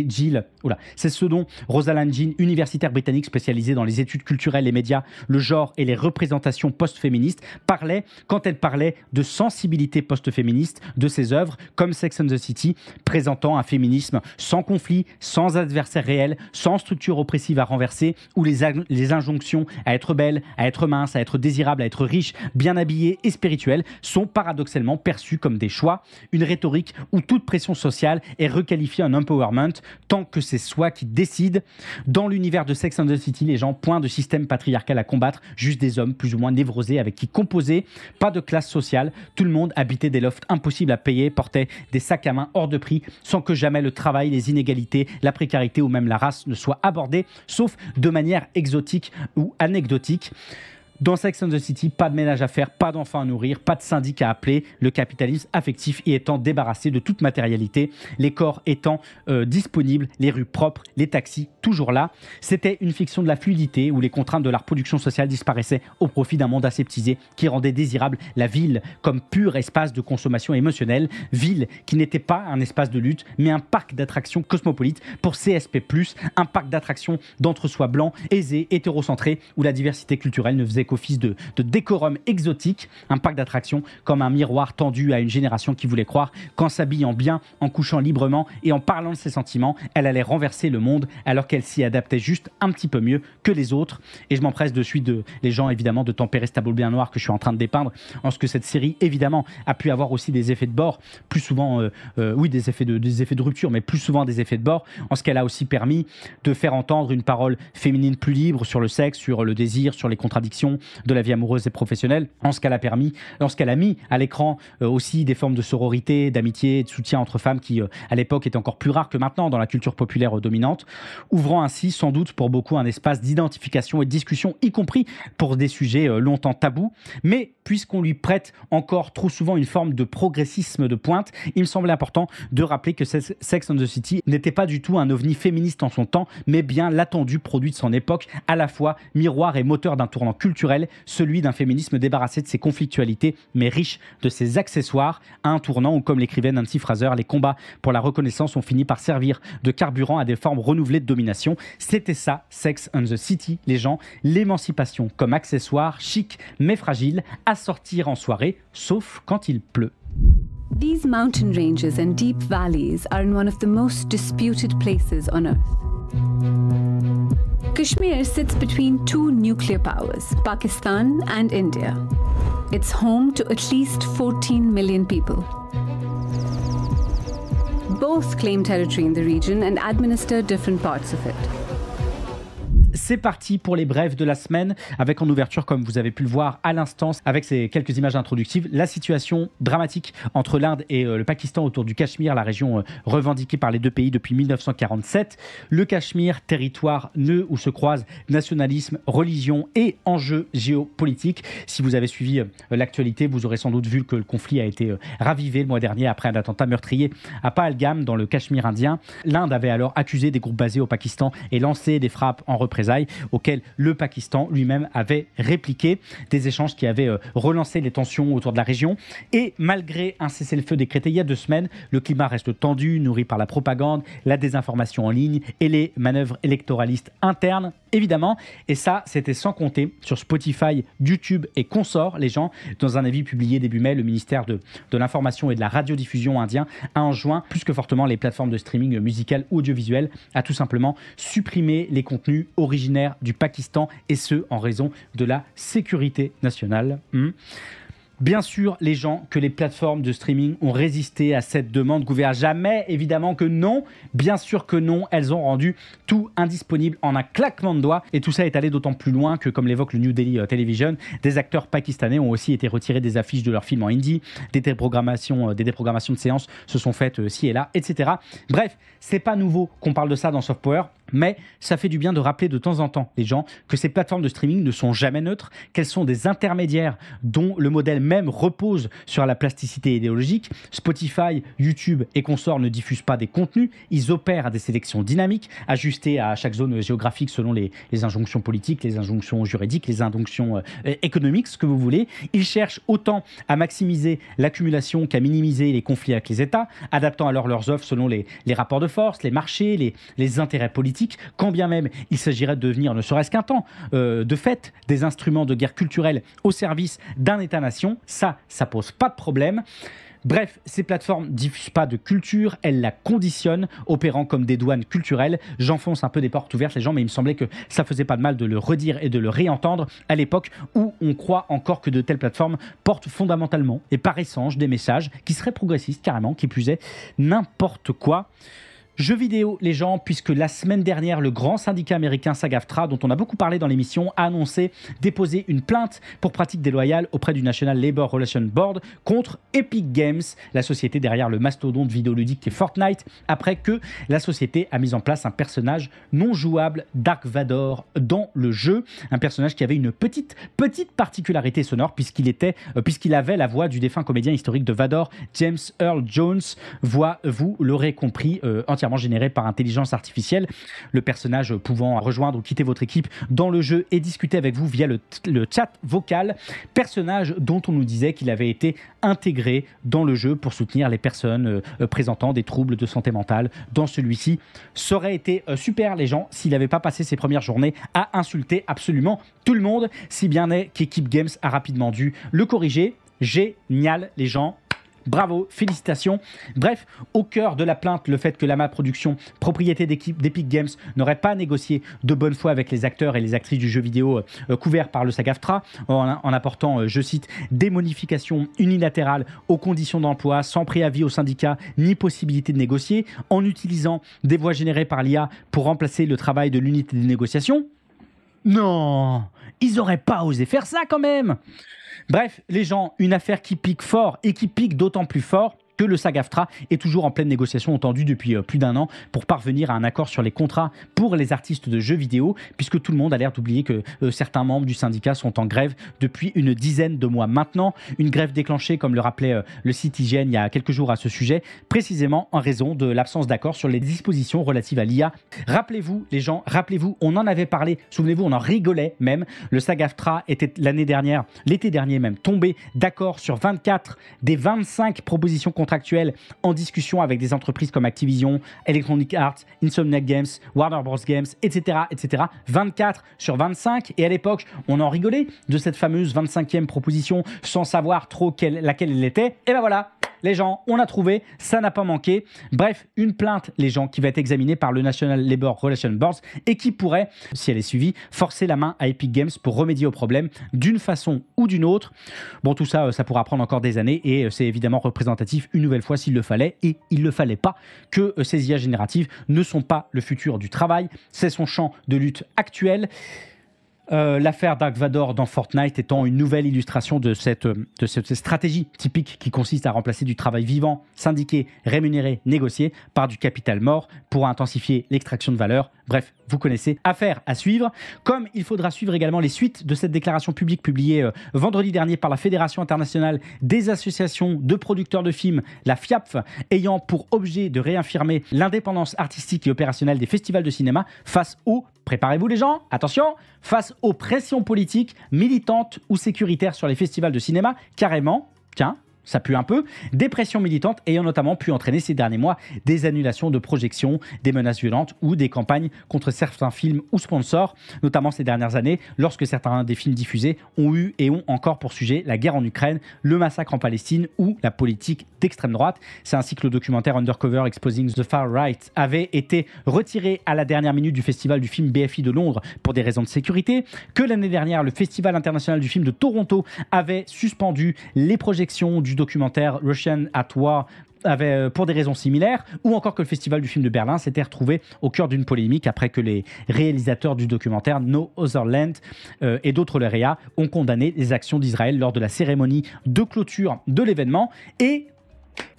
S1: Jean, universitaire britannique spécialisée dans les études culturelles, les médias, le genre et les représentations post-féministes, parlait, quand elle parlait de sensibilité post-féministe de ses œuvres, comme Sex and the City, présentant un féminisme sans conflit, sans adversaire réel, sans structure oppressive à renverser, où les injonctions à être belle, à être mince, à être désirable, à être riche, bien habillée et spirituelle sont paradoxalement perçues comme des choix. Une rhétorique où toute pression sociale est requalifiée en empowerment, tant que c'est soi qui décide. Dans l'univers de Sex and the City, les gens pointent de système patriarcal à combattre, juste des hommes plus ou moins névrosés avec qui composer, pas de classe sociale, tout le monde habitait des lofts impossibles à payer, portait des sacs à main hors de prix, sans que jamais le travail, les inégalités, la précarité ou même la race ne soient abordés, sauf de manière exotique ou anecdotique. Dans Sex and the City, pas de ménage à faire, pas d'enfants à nourrir, pas de syndic à appeler, le capitalisme affectif y étant débarrassé de toute matérialité, les corps étant disponibles, les rues propres, les taxis toujours là. C'était une fiction de la fluidité où les contraintes de la reproduction sociale disparaissaient au profit d'un monde aseptisé qui rendait désirable la ville comme pur espace de consommation émotionnelle, ville qui n'était pas un espace de lutte, mais un parc d'attractions cosmopolite pour CSP+, un parc d'attractions d'entre-soi blanc, aisé, hétérocentré, où la diversité culturelle ne faisait qu'office de décorum exotique, un parc d'attractions comme un miroir tendu à une génération qui voulait croire qu'en s'habillant bien, en couchant librement et en parlant de ses sentiments, elle allait renverser le monde alors qu'elle s'y adaptait juste un petit peu mieux que les autres. Et je m'empresse de suite les gens évidemment de tempérer ce tableau bien noir que je suis en train de dépeindre, en ce que cette série évidemment a pu avoir aussi des effets de bord, plus souvent des effets de rupture, mais plus souvent des effets de bord, en ce qu'elle a aussi permis de faire entendre une parole féminine plus libre sur le sexe, sur le désir, sur les contradictions de la vie amoureuse et professionnelle, en ce qu'elle a permis, lorsqu'elle a mis à l'écran aussi des formes de sororité, d'amitié, de soutien entre femmes qui à l'époque étaient encore plus rares que maintenant dans la culture populaire dominante, ouvrant ainsi sans doute pour beaucoup un espace d'identification et de discussion, y compris pour des sujets longtemps tabous. Mais puisqu'on lui prête encore trop souvent une forme de progressisme de pointe, il me semblait important de rappeler que Sex and the City n'était pas du tout un ovni féministe en son temps, mais bien l'attendu produit de son époque, à la fois miroir et moteur d'un tournant culturel, celui d'un féminisme débarrassé de ses conflictualités, mais riche de ses accessoires, à un tournant où, comme l'écrivait Nancy Fraser, les combats pour la reconnaissance ont fini par servir de carburant à des formes renouvelées de domination. C'était ça, Sex and the City, les gens, l'émancipation comme accessoire, chic mais fragile, à sortir en soirée, sauf quand il pleut.
S11: These mountain ranges and deep valleys are in one of the most disputed places on Earth. Kashmir sits between two nuclear powers, Pakistan and India. It's home to at least 14 million people. Both claim territory in the region and administer different parts of it.
S1: C'est parti pour les brèves de la semaine, avec en ouverture, comme vous avez pu le voir à l'instant, avec ces quelques images introductives, la situation dramatique entre l'Inde et le Pakistan autour du Cachemire, la région revendiquée par les deux pays depuis 1947. Le Cachemire, territoire nœud où se croisent nationalisme, religion et enjeux géopolitiques. Si vous avez suivi l'actualité, vous aurez sans doute vu que le conflit a été ravivé le mois dernier après un attentat meurtrier à Pahalgam, dans le Cachemire indien. L'Inde avait alors accusé des groupes basés au Pakistan et lancé des frappes en représailles, auxquels le Pakistan lui-même avait répliqué, des échanges qui avaient relancé les tensions autour de la région. Et malgré un cessez-le-feu décrété il y a 2 semaines, le climat reste tendu, nourri par la propagande, la désinformation en ligne et les manœuvres électoralistes internes, évidemment. Et ça, c'était sans compter sur Spotify, YouTube et consorts. Les gens, dans un avis publié début mai, le ministère de l'information et de la radiodiffusion indien a enjoint plus que fortement les plateformes de streaming musical ou audiovisuel à tout simplement supprimer les contenus originaires du Pakistan, et ce en raison de la sécurité nationale. Bien sûr, les gens que les plateformes de streaming ont résisté à cette demande gouvernementale. Jamais, évidemment que non. Bien sûr que non. Elles ont rendu tout indisponible en un claquement de doigts. Et tout ça est allé d'autant plus loin que, comme l'évoque le New Delhi Television, des acteurs pakistanais ont aussi été retirés des affiches de leurs films en hindi. Des déprogrammations de séances se sont faites ci et là, etc. Bref, c'est pas nouveau qu'on parle de ça dans Soft Power. Mais ça fait du bien de rappeler de temps en temps, les gens, que ces plateformes de streaming ne sont jamais neutres, qu'elles sont des intermédiaires dont le modèle même repose sur la plasticité idéologique. Spotify, YouTube et consorts ne diffusent pas des contenus, ils opèrent à des sélections dynamiques, ajustées à chaque zone géographique selon les injonctions politiques, les injonctions juridiques, les injonctions économiques, ce que vous voulez. Ils cherchent autant à maximiser l'accumulation qu'à minimiser les conflits avec les États, adaptant alors leurs offres selon les rapports de force, les marchés, les intérêts politiques, quand bien même il s'agirait de devenir, ne serait-ce qu'un temps, de fait, des instruments de guerre culturelle au service d'un État-nation. Ça pose pas de problème. Bref, ces plateformes ne diffusent pas de culture, elles la conditionnent, opérant comme des douanes culturelles. J'enfonce un peu des portes ouvertes, les gens, mais il me semblait que ça faisait pas de mal de le redire et de le réentendre à l'époque où on croit encore que de telles plateformes portent fondamentalement et par essence des messages qui seraient progressistes, carrément, qui plus est, n'importe quoi. Jeux vidéo, les gens, puisque la semaine dernière, le grand syndicat américain SAG-AFTRA, dont on a beaucoup parlé dans l'émission, a annoncé déposer une plainte pour pratiques déloyales auprès du National Labor Relations Board contre Epic Games, la société derrière le mastodonte vidéoludique qui est Fortnite, après que la société a mis en place un personnage non jouable, Dark Vador, dans le jeu. Un personnage qui avait une petite particularité sonore, puisqu'il avait la voix du défunt comédien historique de Vador, James Earl Jones, voix, vous l'aurez compris, entièrement généré par intelligence artificielle, le personnage pouvant rejoindre ou quitter votre équipe dans le jeu et discuter avec vous via le chat vocal, personnage dont on nous disait qu'il avait été intégré dans le jeu pour soutenir les personnes présentant des troubles de santé mentale dans celui-ci. Ça aurait été super, les gens, s'il n'avait pas passé ses premières journées à insulter absolument tout le monde, si bien est qu'Epic Games a rapidement dû le corriger. Génial, les gens. Bravo, félicitations. Bref, au cœur de la plainte, le fait que Lama Productions, propriété d'Epic Games, n'aurait pas négocié de bonne foi avec les acteurs et les actrices du jeu vidéo couverts par le SAG-AFTRA, en apportant, je cite, des modifications unilatérales aux conditions d'emploi, sans préavis au syndicat, ni possibilité de négocier, en utilisant des voix générées par l'IA pour remplacer le travail de l'unité de négociation. Non, ils n'auraient pas osé faire ça quand même. Bref, les gens, une affaire qui pique fort et qui pique d'autant plus fort que le SAG-AFTRA est toujours en pleine négociation tendue depuis plus d'1 an pour parvenir à un accord sur les contrats pour les artistes de jeux vidéo, puisque tout le monde a l'air d'oublier que certains membres du syndicat sont en grève depuis une dizaine de mois maintenant. Une grève déclenchée, comme le rappelait le site IGN il y a quelques jours à ce sujet, précisément en raison de l'absence d'accord sur les dispositions relatives à l'IA. Rappelez-vous, les gens, on en avait parlé, souvenez-vous, on en rigolait même. Le SAG-AFTRA était l'été dernier même, tombé d'accord sur 24 des 25 propositions contractuelles en discussion avec des entreprises comme Activision, Electronic Arts, Insomniac Games, Warner Bros. Games, etc., etc. 24 sur 25. Et à l'époque, on en rigolait de cette fameuse 25e proposition sans savoir trop laquelle elle était. Et ben voilà, les gens, on a trouvé, ça n'a pas manqué. Bref, une plainte, les gens, qui va être examinée par le National Labor Relations Board et qui pourrait, si elle est suivie, forcer la main à Epic Games pour remédier au problème d'une façon ou d'une autre. Bon, tout ça, ça pourra prendre encore des années et c'est évidemment représentatif une nouvelle fois s'il le fallait, et il ne le fallait pas, que ces IA génératives ne sont pas le futur du travail, c'est son champ de lutte actuel. L'affaire Dark Vador dans Fortnite étant une nouvelle illustration de cette stratégie typique qui consiste à remplacer du travail vivant, syndiqué, rémunéré, négocié par du capital mort pour intensifier l'extraction de valeur. Bref, vous connaissez, affaire à suivre. Comme il faudra suivre également les suites de cette déclaration publique publiée vendredi dernier par la Fédération internationale des associations de producteurs de films, la FIAPF, ayant pour objet de réaffirmer l'indépendance artistique et opérationnelle des festivals de cinéma face aux, préparez-vous les gens, attention, face aux pressions politiques, militantes ou sécuritaires sur les festivals de cinéma, carrément, tiens, ça pue un peu, des pressions militantes ayant notamment pu entraîner ces derniers mois des annulations de projections, des menaces violentes ou des campagnes contre certains films ou sponsors, notamment ces dernières années, lorsque certains des films diffusés ont eu et ont encore pour sujet la guerre en Ukraine, le massacre en Palestine ou la politique d'extrême droite. C'est ainsi que le documentaire Undercover Exposing the Far Right avait été retiré à la dernière minute du festival du film BFI de Londres pour des raisons de sécurité, que l'année dernière, le Festival international du film de Toronto avait suspendu les projections du documentaire Russian at War pour des raisons similaires, ou encore que le Festival du film de Berlin s'était retrouvé au cœur d'une polémique après que les réalisateurs du documentaire No Other Land et d'autres lauréats ont condamné les actions d'Israël lors de la cérémonie de clôture de l'événement. Et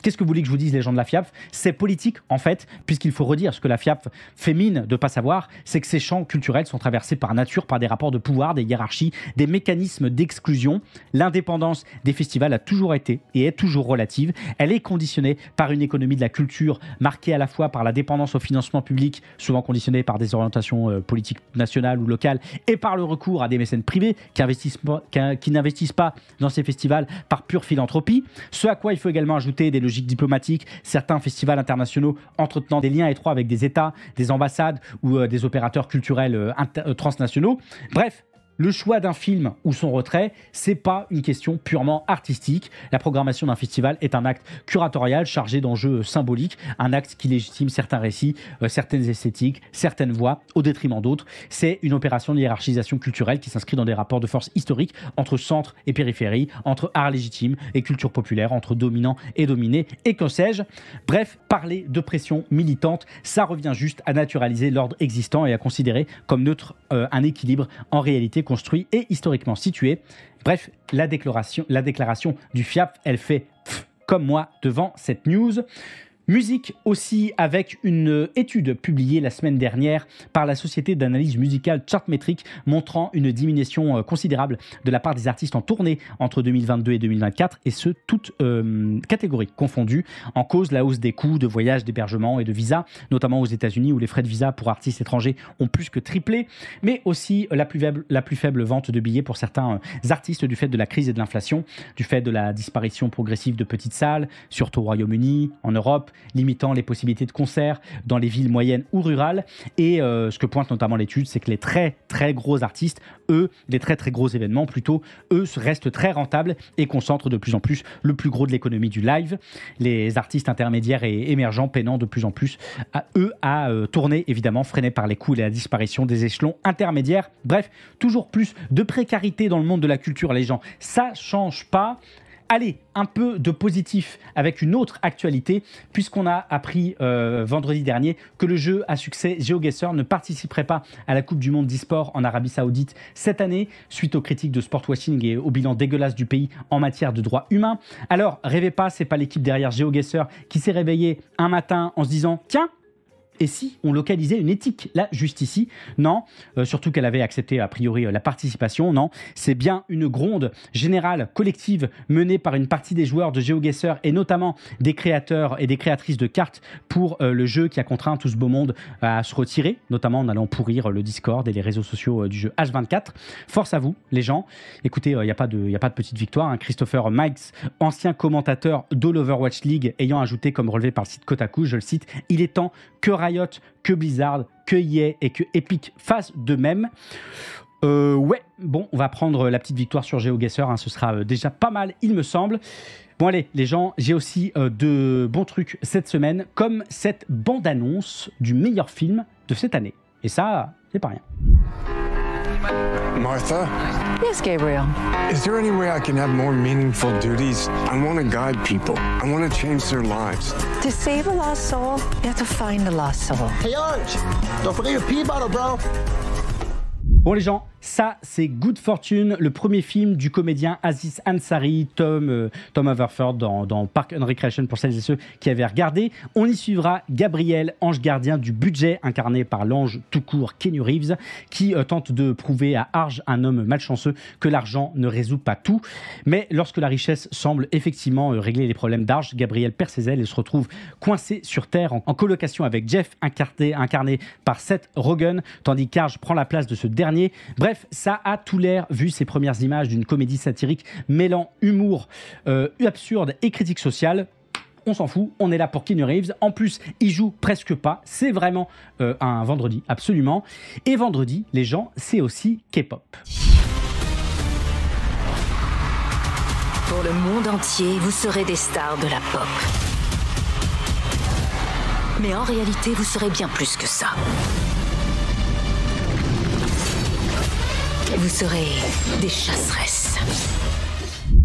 S1: qu'est-ce que vous voulez que je vous dise, les gens de la FIAPF? C'est politique, en fait, puisqu'il faut redire ce que la FIAPF fait mine de ne pas savoir, c'est que ces champs culturels sont traversés par nature, par des rapports de pouvoir, des hiérarchies, des mécanismes d'exclusion. L'indépendance des festivals a toujours été et est toujours relative. Elle est conditionnée par une économie de la culture marquée à la fois par la dépendance au financement public, souvent conditionnée par des orientations politiques nationales ou locales, et par le recours à des mécènes privés qui n'investissent pas dans ces festivals par pure philanthropie. Ce à quoi il faut également ajouter des logiques diplomatiques, certains festivals internationaux entretenant des liens étroits avec des États, des ambassades ou des opérateurs culturels transnationaux. Bref, le choix d'un film ou son retrait, c'est pas une question purement artistique. La programmation d'un festival est un acte curatorial chargé d'enjeux symboliques, un acte qui légitime certains récits, certaines esthétiques, certaines voix, au détriment d'autres. C'est une opération de hiérarchisation culturelle qui s'inscrit dans des rapports de force historiques entre centre et périphérie, entre art légitime et culture populaire, entre dominant et dominé, et que sais-je. Bref, parler de pression militante, ça revient juste à naturaliser l'ordre existant et à considérer comme neutre un équilibre en réalité construit et historiquement situé. Bref, la déclaration du FIAPF, elle fait comme moi devant cette news. Musique aussi, avec une étude publiée la semaine dernière par la société d'analyse musicale Chartmetric, montrant une diminution considérable de la part des artistes en tournée entre 2022 et 2024, et ce, toutes catégories confondues. En cause, la hausse des coûts de voyage, d'hébergement et de visa, notamment aux États-Unis où les frais de visa pour artistes étrangers ont plus que triplé, mais aussi la plus faible vente de billets pour certains artistes du fait de la crise et de l'inflation, du fait de la disparition progressive de petites salles, surtout au Royaume-Uni, en Europe, limitant les possibilités de concerts dans les villes moyennes ou rurales. Et ce que pointe notamment l'étude, c'est que les très très gros artistes, eux, les très très gros événements plutôt, eux restent très rentables et concentrent de plus en plus le plus gros de l'économie du live. Les artistes intermédiaires et émergents peinant de plus en plus à tourner, évidemment freinés par les coûts et la disparition des échelons intermédiaires. Bref, toujours plus de précarité dans le monde de la culture, les gens. Ça change pas. Allez, un peu de positif avec une autre actualité, puisqu'on a appris vendredi dernier que le jeu à succès GeoGuessr ne participerait pas à la Coupe du Monde d'e-sport en Arabie Saoudite cette année, suite aux critiques de sportwashing et au bilan dégueulasse du pays en matière de droits humains. Alors, rêvez pas, c'est pas l'équipe derrière GeoGuessr qui s'est réveillée un matin en se disant « Tiens !» Et si on localisait une éthique là, juste ici? Non, surtout qu'elle avait accepté a priori la participation. Non, c'est bien une gronde générale collective menée par une partie des joueurs de GeoGuessr et notamment des créateurs et des créatrices de cartes pour le jeu qui a contraint tout ce beau monde à se retirer, notamment en allant pourrir le Discord et les réseaux sociaux du jeu H24. Force à vous, les gens. Écoutez, il n'y a pas de petite victoire. Hein. Christopher Mikes, ancien commentateur d'Overwatch League, ayant ajouté comme relevé par le site Kotaku, je le cite, « Il est temps que Riot, que Blizzard, que EA et que Epic fassent de même ». Ouais, bon, on va prendre la petite victoire sur GeoGuessr, hein, ce sera déjà pas mal, il me semble. Bon allez, les gens, j'ai aussi de bons trucs cette semaine, comme cette bande-annonce du meilleur film de cette année. Et ça, c'est pas rien.
S6: Martha?
S12: Yes, Gabriel.
S6: Is there any way I can have more meaningful duties? I want to guide people. I want to change their lives.
S12: To save a lost soul, you have to find a lost soul.
S13: Hey, Orange, don't forget your pee bottle, bro.
S1: Bon les gens, ça c'est Good Fortune, le premier film du comédien Aziz Ansari, Tom Haverford dans Park and Recreation pour celles et ceux qui avaient regardé. On y suivra Gabriel, ange gardien du budget, incarné par l'ange tout court Keanu Reeves, qui tente de prouver à Arj, un homme malchanceux, que l'argent ne résout pas tout. Mais lorsque la richesse semble effectivement régler les problèmes d'Arj, Gabriel perd ses ailes et se retrouve coincé sur Terre en colocation avec Jeff, incarné par Seth Rogen, tandis qu'Arj prend la place de ce dernier. Bref, ça a tout l'air, vu ces premières images, d'une comédie satirique mêlant humour absurde et critique sociale. On s'en fout, on est là pour Keanu Reeves. En plus, il joue presque pas. C'est vraiment un vendredi, absolument. Et vendredi, les gens, c'est aussi K-pop.
S2: Pour le monde entier, vous serez des stars de la pop. Mais en réalité, vous serez bien plus que ça. Vous serez des chasseresses.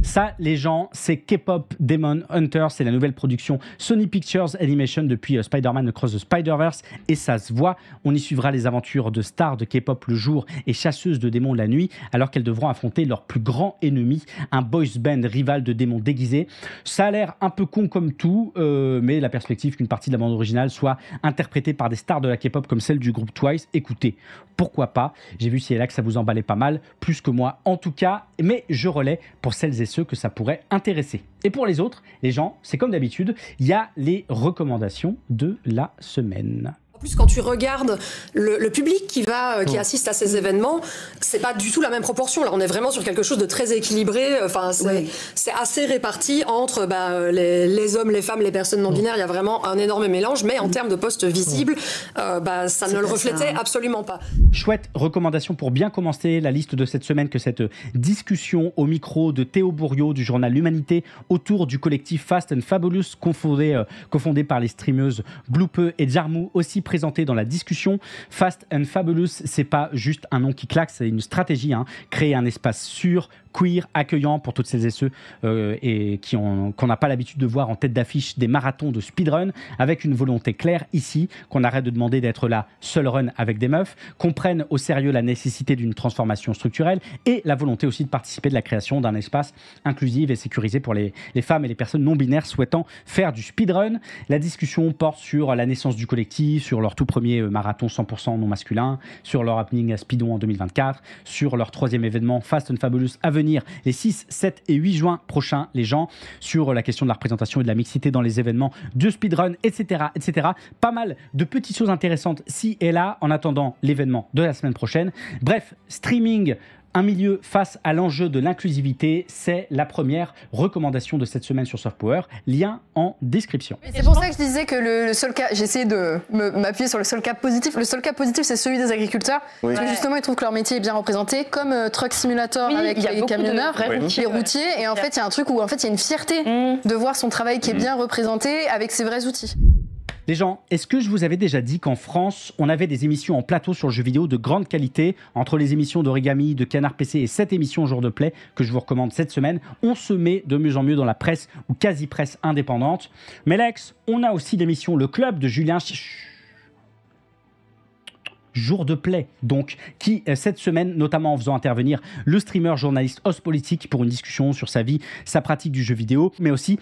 S1: Ça, les gens, c'est K-pop Demon Hunter. C'est la nouvelle production Sony Pictures Animation depuis Spider-Man Across the Spider-Verse. Et ça se voit. On y suivra les aventures de stars de K-pop le jour et chasseuses de démons la nuit, alors qu'elles devront affronter leur plus grand ennemi, un boys band rival de démons déguisés. Ça a l'air un peu con comme tout, mais la perspective qu'une partie de la bande originale soit interprétée par des stars de la K-pop comme celle du groupe Twice, écoutez, pourquoi pas. J'ai vu si et là que ça vous emballait pas mal, plus que moi en tout cas, mais je relais pour celles et ceux que ça pourrait intéresser. Et pour les autres, les gens, c'est comme d'habitude, il y a les recommandations de la semaine.
S14: En plus, quand tu regardes le public qui assiste à ces événements, c'est pas du tout la même proportion. Là, on est vraiment sur quelque chose de très équilibré. Enfin, c'est assez réparti entre les hommes, les femmes, les personnes non binaires. Il y a vraiment un énorme mélange, mais en termes de postes visibles, ça ne le reflétait absolument pas.
S1: Chouette recommandation pour bien commencer la liste de cette semaine que cette discussion au micro de Théo Bourriot du journal L'Humanité autour du collectif Fast and Fabulous, cofondé par les streameuses Bloopeux et Jarmou, aussi présenté dans la discussion. Fast and Fabulous, c'est pas juste un nom qui claque, c'est une stratégie, créer un espace sûr, queer, accueillant pour toutes celles et ceux qu'on n'a pas l'habitude de voir en tête d'affiche des marathons de speedrun, avec une volonté claire ici, qu'on arrête de demander d'être la seule run avec des meufs, qu'on prenne au sérieux la nécessité d'une transformation structurelle et la volonté aussi de participer de la création d'un espace inclusif et sécurisé pour les femmes et les personnes non binaires souhaitant faire du speedrun. La discussion porte sur la naissance du collectif, sur leur tout premier marathon 100% non masculin, sur leur happening à Speedon en 2024, sur leur troisième événement Fast and Fabulous à venir les 6, 7 et 8 juin prochains, les gens, sur la question de la représentation et de la mixité dans les événements de speedrun, etc., etc. Pas mal de petites choses intéressantes ci et là en attendant l'événement de la semaine prochaine. Bref, streaming, un milieu face à l'enjeu de l'inclusivité, c'est la première recommandation de cette semaine sur Soft Power. Lien en description.
S15: C'est pour ça que je disais que le seul cas, j'ai essayé de m'appuyer sur le seul cas positif. Le seul cas positif, c'est celui des agriculteurs. Oui. Parce que justement, ils trouvent que leur métier est bien représenté, comme Truck Simulator avec les camionneurs, les routiers. Et en fait, il y a un truc où en fait, il y a une fierté de voir son travail qui est bien représenté avec ses vrais outils.
S1: Les gens, est-ce que je vous avais déjà dit qu'en France, on avait des émissions en plateau sur le jeu vidéo de grande qualité, entre les émissions d'Origami, de Canard PC et cette émission au jour de play que je vous recommande cette semaine, on se met de mieux en mieux dans la presse ou quasi-presse indépendante. Mais Lex, on a aussi l'émission Le Club de Julien Jour de play, donc, qui cette semaine, notamment en faisant intervenir le streamer journaliste Os Politique pour une discussion sur sa vie, sa pratique du jeu vidéo, mais aussi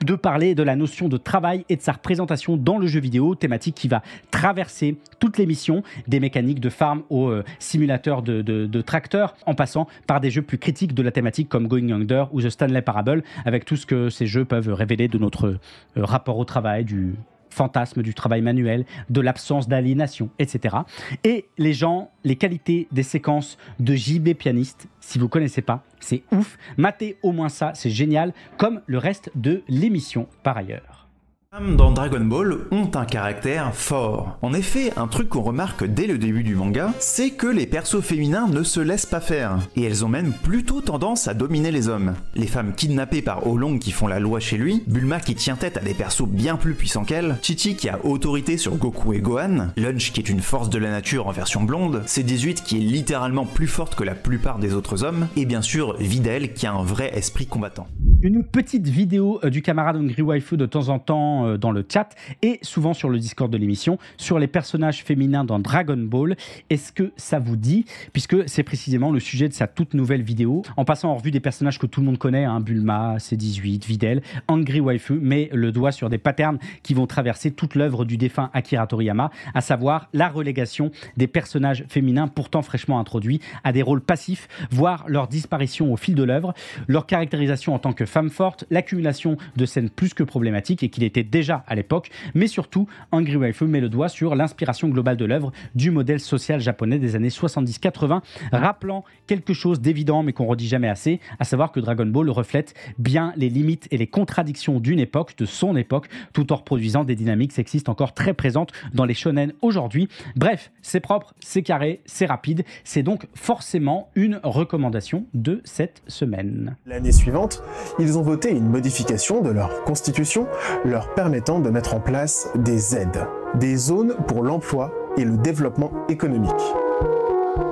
S1: de parler de la notion de travail et de sa représentation dans le jeu vidéo, thématique qui va traverser toute l'émission, des mécaniques de farm au simulateur de tracteur, en passant par des jeux plus critiques de la thématique comme Going Under ou The Stanley Parable, avec tout ce que ces jeux peuvent révéler de notre rapport au travail, du fantasme du travail manuel, de l'absence d'aliénation, etc. Et les gens, les qualités des séquences de JB Pianiste, si vous ne connaissez pas, c'est ouf. Matez au moins ça, c'est génial, comme le reste de l'émission par ailleurs.
S16: Les femmes dans Dragon Ball ont un caractère fort. En effet, un truc qu'on remarque dès le début du manga, c'est que les persos féminins ne se laissent pas faire, et elles ont même plutôt tendance à dominer les hommes. Les femmes kidnappées par Oolong qui font la loi chez lui, Bulma qui tient tête à des persos bien plus puissants qu'elle, Chi-Chi qui a autorité sur Goku et Gohan, Lunch qui est une force de la nature en version blonde, C-18 qui est littéralement plus forte que la plupart des autres hommes, et bien sûr Videl qui a un vrai esprit combattant.
S1: Une petite vidéo du camarade Hungry Waifu de temps en temps dans le chat et souvent sur le Discord de l'émission sur les personnages féminins dans Dragon Ball. Est-ce que ça vous dit? Puisque c'est précisément le sujet de sa toute nouvelle vidéo. En passant en revue des personnages que tout le monde connaît, hein, Bulma, C-18, Videl, Hungry Waifu met le doigt sur des patterns qui vont traverser toute l'œuvre du défunt Akira Toriyama, à savoir la relégation des personnages féminins pourtant fraîchement introduits à des rôles passifs, voire leur disparition au fil de l'œuvre, leur caractérisation en tant que femme forte, l'accumulation de scènes plus que problématiques et qu'il était déjà à l'époque, mais surtout, Hungry Waifu met le doigt sur l'inspiration globale de l'œuvre du modèle social japonais des années 70-80, rappelant quelque chose d'évident mais qu'on redit jamais assez, à savoir que Dragon Ball reflète bien les limites et les contradictions d'une époque, de son époque, tout en reproduisant des dynamiques sexistes encore très présentes dans les shonen aujourd'hui. Bref, c'est propre, c'est carré, c'est rapide, c'est donc forcément une recommandation de cette semaine.
S17: L'année suivante, ils ont voté une modification de leur constitution leur permettant de mettre en place des aides, des zones pour l'emploi et le développement économique.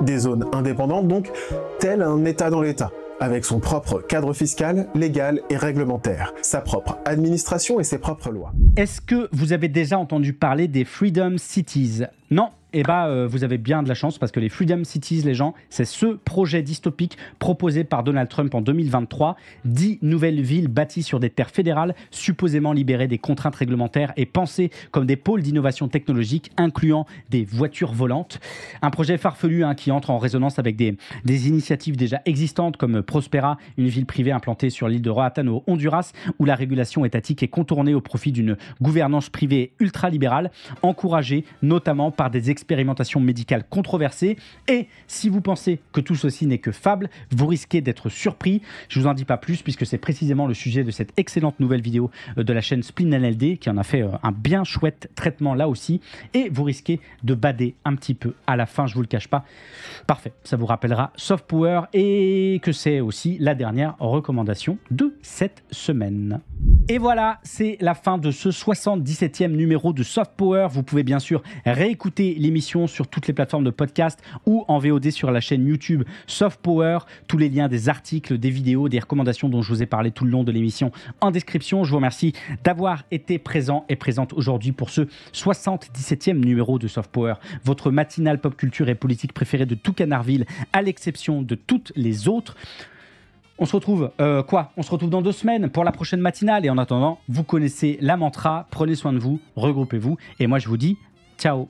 S17: Des zones indépendantes donc, tel un État dans l'État, avec son propre cadre fiscal, légal et réglementaire, sa propre administration et ses propres lois.
S1: Est-ce que vous avez déjà entendu parler des Freedom Cities? Non. Eh bien, vous avez bien de la chance parce que les Freedom Cities, les gens, c'est ce projet dystopique proposé par Donald Trump en 2023. 10 nouvelles villes bâties sur des terres fédérales, supposément libérées des contraintes réglementaires et pensées comme des pôles d'innovation technologique, incluant des voitures volantes. Un projet farfelu qui entre en résonance avec des initiatives déjà existantes comme Prospera, une ville privée implantée sur l'île de Roatán au Honduras, où la régulation étatique est contournée au profit d'une gouvernance privée ultra-libérale, encouragée notamment par des expérimentations médicales controversées. Et si vous pensez que tout ceci n'est que fable, vous risquez d'être surpris. Je vous en dis pas plus puisque c'est précisément le sujet de cette excellente nouvelle vidéo de la chaîne Spleen NLD qui en a fait un bien chouette traitement là aussi. Et vous risquez de bader un petit peu à la fin, je vous le cache pas. Parfait, ça vous rappellera Soft Power et que c'est aussi la dernière recommandation de cette semaine. Et voilà, c'est la fin de ce 77e numéro de Soft Power. Vous pouvez bien sûr réécouter l'émission sur toutes les plateformes de podcast ou en VOD sur la chaîne YouTube Soft Power. Tous les liens des articles, des vidéos, des recommandations dont je vous ai parlé tout le long de l'émission en description. Je vous remercie d'avoir été présent et présente aujourd'hui pour ce 77e numéro de Soft Power, votre matinale pop culture et politique préférée de tout Canardville, à l'exception de toutes les autres. On se retrouve On se retrouve dans 2 semaines pour la prochaine matinale. Et en attendant, vous connaissez la mantra, prenez soin de vous, regroupez-vous. Et moi, je vous dis ciao.